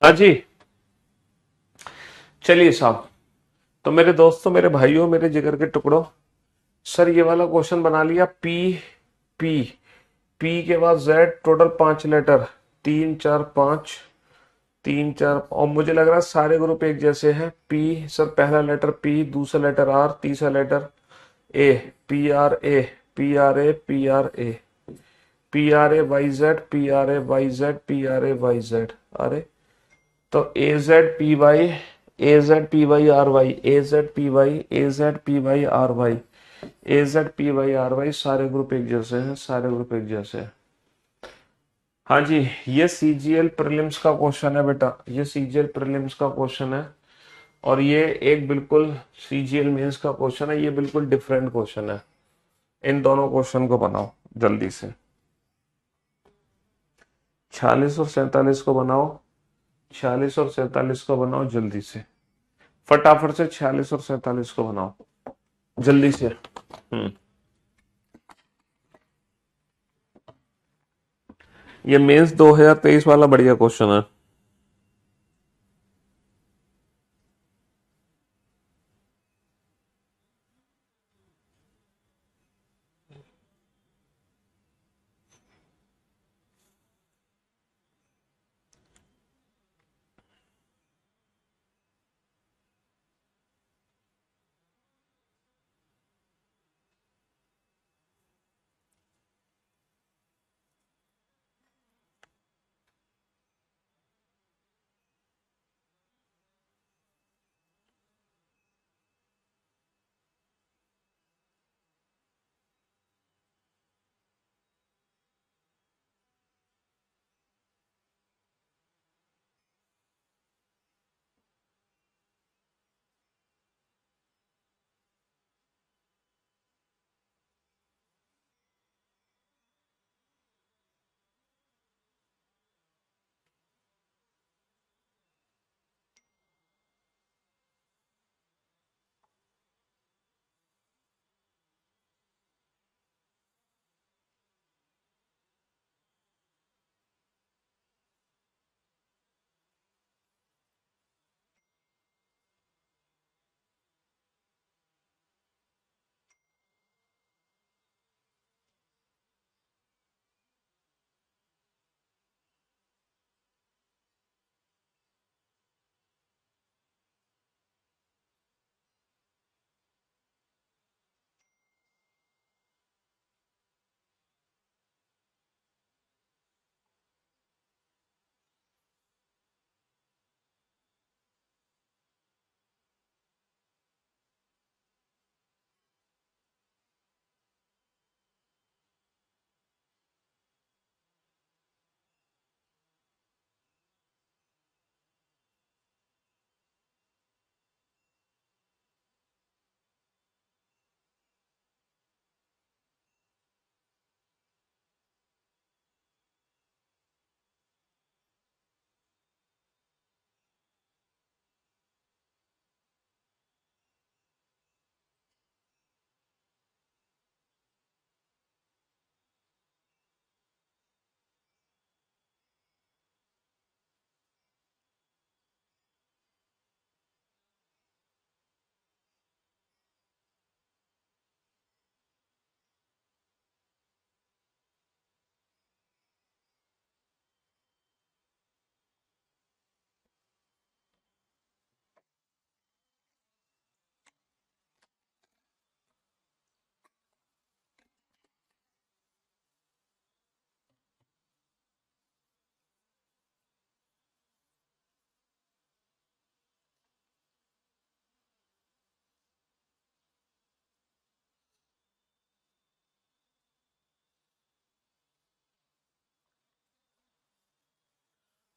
हाँ जी, चलिए साहब। तो मेरे दोस्तों, मेरे भाइयों, मेरे जिगर के टुकड़ों, सर ये वाला क्वेश्चन बना लिया। पी, पी, पी के बाद जेड, टोटल 5 लेटर, 3 4 5, 3 4, और मुझे लग रहा है सारे ग्रुप एक जैसे हैं। पी, सर पहला लेटर पी, दूसरा लेटर आर, तीसरा letter A, P R A, P R A, P R A, P R A Y Z, P R A Y Z, P R A Y Z. अरे, तो A Z P Y, A Z P Y R Y, A Z P Y, A Z P Y R Y, A Z P Y R Y, सारे group एक जैसे हैं, सारे group एक जैसे हैं। हाँ जी, ये सीजीएल प्रीलिम्स का क्वेश्चन है बेटा, ये सीजीएल प्रीलिम्स का क्वेश्चन है। और ये एक बिल्कुल सीजीएल मेंस का क्वेश्चन है, ये बिल्कुल डिफरेंट क्वेश्चन है। इन दोनों क्वेश्चन को बनाओ जल्दी से। 46 और 47 को बनाओ, 46 और 47 को बनाओ जल्दी से, फटाफट से 46 और 47 को बनाओ जल्दी से। ये मेंस 2023 वाला बढ़िया क्वेश्चन है।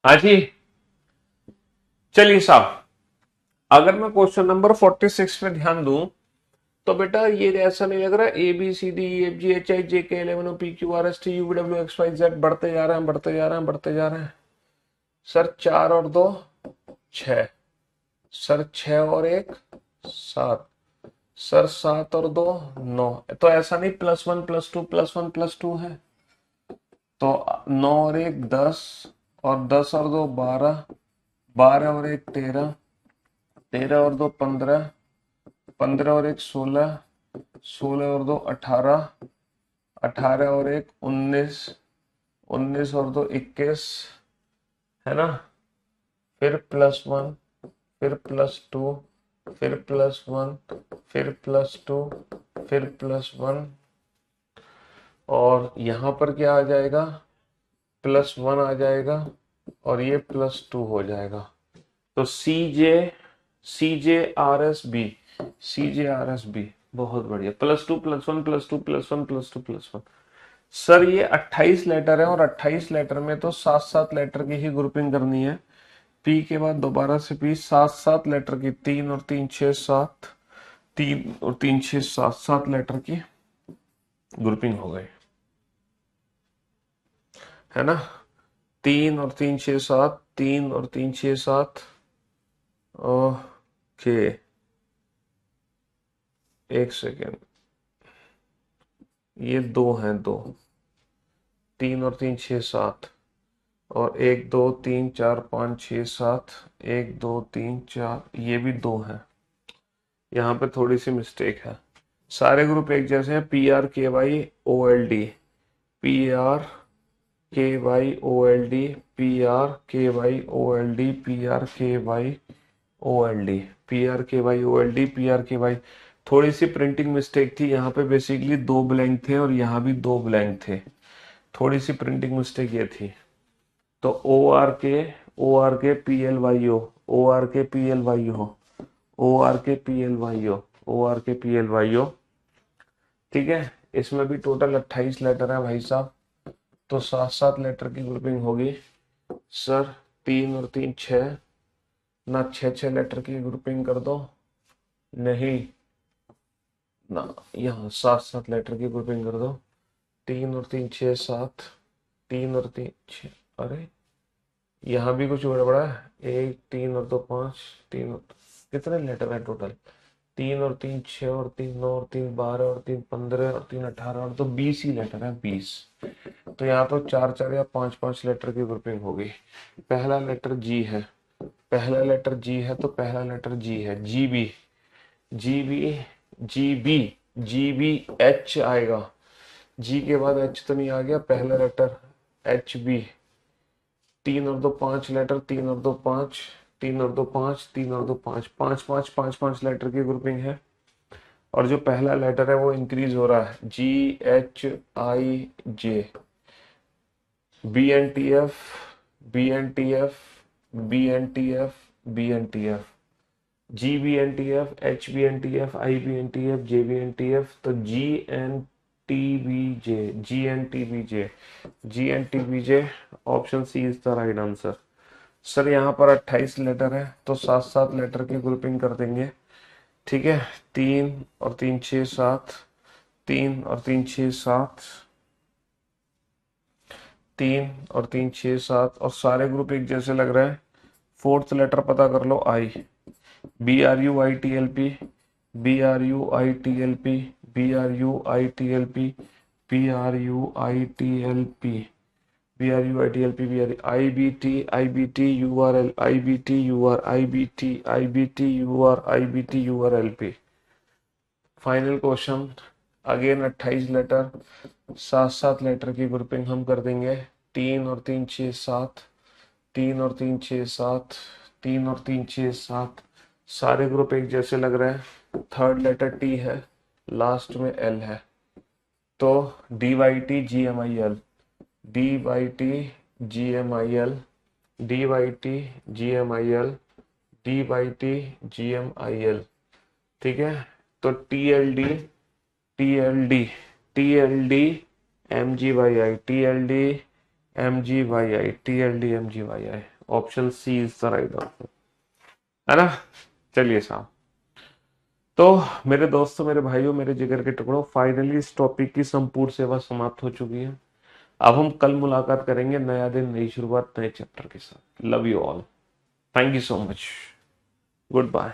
हाँ जी, चलिए साहब, अगर मैं क्वेश्चन नंबर 46 पे ध्यान दूं तो बेटा ये ऐसा नहीं लग रहा A B C D E F G H I J K 11 O P Q R S T U V W X Y Z बढ़ते जा रहे हैं, बढ़ते जा रहे हैं, बढ़ते जा रहे हैं। सर 4 और 2 6, सर 6 और 1 7, सर 7 और 2 9। तो ऐसा नहीं +1 +2 +1 +2 है, तो 9 और 1 10, और 10 और 2 12, 12 और 1 13, 13 और 2 15, 15 और 1 16, 16 और 2 18, 18 और 1 19, 19 और 2 21, है ना। फिर +1, फिर +2, फिर +1, फिर +2, फिर +1, और यहां पर क्या आ जाएगा, +1 आ जाएगा, और ये +2 हो जाएगा। तो CJ RSB बहुत बढ़िया। +2 +1 +2 +1 +2 +1। सर ये 28 लेटर है, और 28 लेटर में तो 7-7 लेटर की ही ग्रुपिंग करनी है। पी के बाद दोबारा से पी, 7-7 लेटर की, 3 और 3 6 7, 3 और 3 6 7, 7 लेटर की ग्रुपिंग हो गई, है ना। 3 और 3 6 7, 3 और 3 6 7। ओके, एक सेकेंड, ये 2 हैं, 2, 3 और 3 6 7, और 1 2 3 4 5 6 7, 1 2 3 4, ये भी 2 हैं। यहाँ पे थोड़ी सी मिस्टेक है। सारे ग्रुप एक जैसे हैं, PRKYOLD, PRKYOLD, PRKYOLD, PRKYOLD, PRKYOLD, PRKY। थोड़ी सी प्रिंटिंग मिस्टेक थी यहाँ पे, बेसिकली 2 ब्लैंक थे और यहाँ भी 2 ब्लैंक थे, थोड़ी सी प्रिंटिंग मिस्टेक ये थी। तो ORK PLYO, ORK PLYO, ठीक है। इसमें भी टोटल 28 लेटर है भाई साहब, तो 7-7 लेटर की ग्रुपिंग होगी। सर 3 और 3 6, ना 6-6 लेटर की ग्रुपिंग कर दो, नहीं ना, यहाँ 7-7 लेटर की ग्रुपिंग कर दो। 3 और 3 6 7, 3 और 3 6, अरे यहाँ भी कुछ गड़बड़ा है। 1 3 और 2 5, 3 और कितने लेटर है टोटल, 3 और 3 6 और 3 9 और 3 12 और 3 15 और 3 18, और तो 20 ही लेटर है, 20। तो यहाँ तो 4-4 या 5-5 लेटर की ग्रुपिंग होगी। पहला लेटर जी है, पहला लेटर जी है, तो पहला लेटर जी है, GB, GB, GB, GBH आएगा। जी के बाद H तो नहीं आ गया, पहला लेटर HB। 3 और 2 5 लेटर, 3 और 2 5, 3 और 2 5, 3 और 2 5, 5 5 5 5 लेटर की ग्रुपिंग है। और जो पहला लेटर है वो इंक्रीज हो रहा है, GHIJ, BNTF, BNTF, BNTF, BNTF, GBNTF, HBNTF, IBNTF, JBNTF, तो GNTBJ, GNTBJ, GNTBJ, option C is the right answer. Sir यहाँ पर 28 लेटर है, तो 7-7 लेटर की ग्रुपिंग कर देंगे, ठीक है। 3 और 3 6 7, 3 और 3 6 7, 3 और 3 6 7, और सारे ग्रुप एक जैसे लग रहा है। फोर्थ लेटर पता कर लो, आई, BRUITLP, BRUITLP, BRUITLP, BRUITLP, BRUITLP, IBT, IBT, URL, IBT, UR, IBT, IBT, UR, IBT, URLP। Final question, again 28 letter, 7-7 letter की ग्रुपिंग हम कर देंगे। 3 और 3 6 7, 3 और 3 6 7, 3 और 3 6 7, सारे ग्रुप एक जैसे लग रहे हैं। थर्ड लेटर T है, लास्ट में L है, तो DYT GMIL, DYT GMIL, DYT GMIL, DYT GMIL, ठीक है। तो TLD, TLD, TLD MGYI, TLD MGYI, TLD MGYI, option C is the right answer, है ना। चलिए साहब, तो मेरे दोस्तों, मेरे भाइयों, मेरे जिगर के टुकड़ों, फाइनली इस टॉपिक की संपूर्ण सेवा समाप्त हो चुकी है। अब हम कल मुलाकात करेंगे, नया दिन, नई शुरुआत, नए चैप्टर के साथ। Love you all, thank you so much, good bye.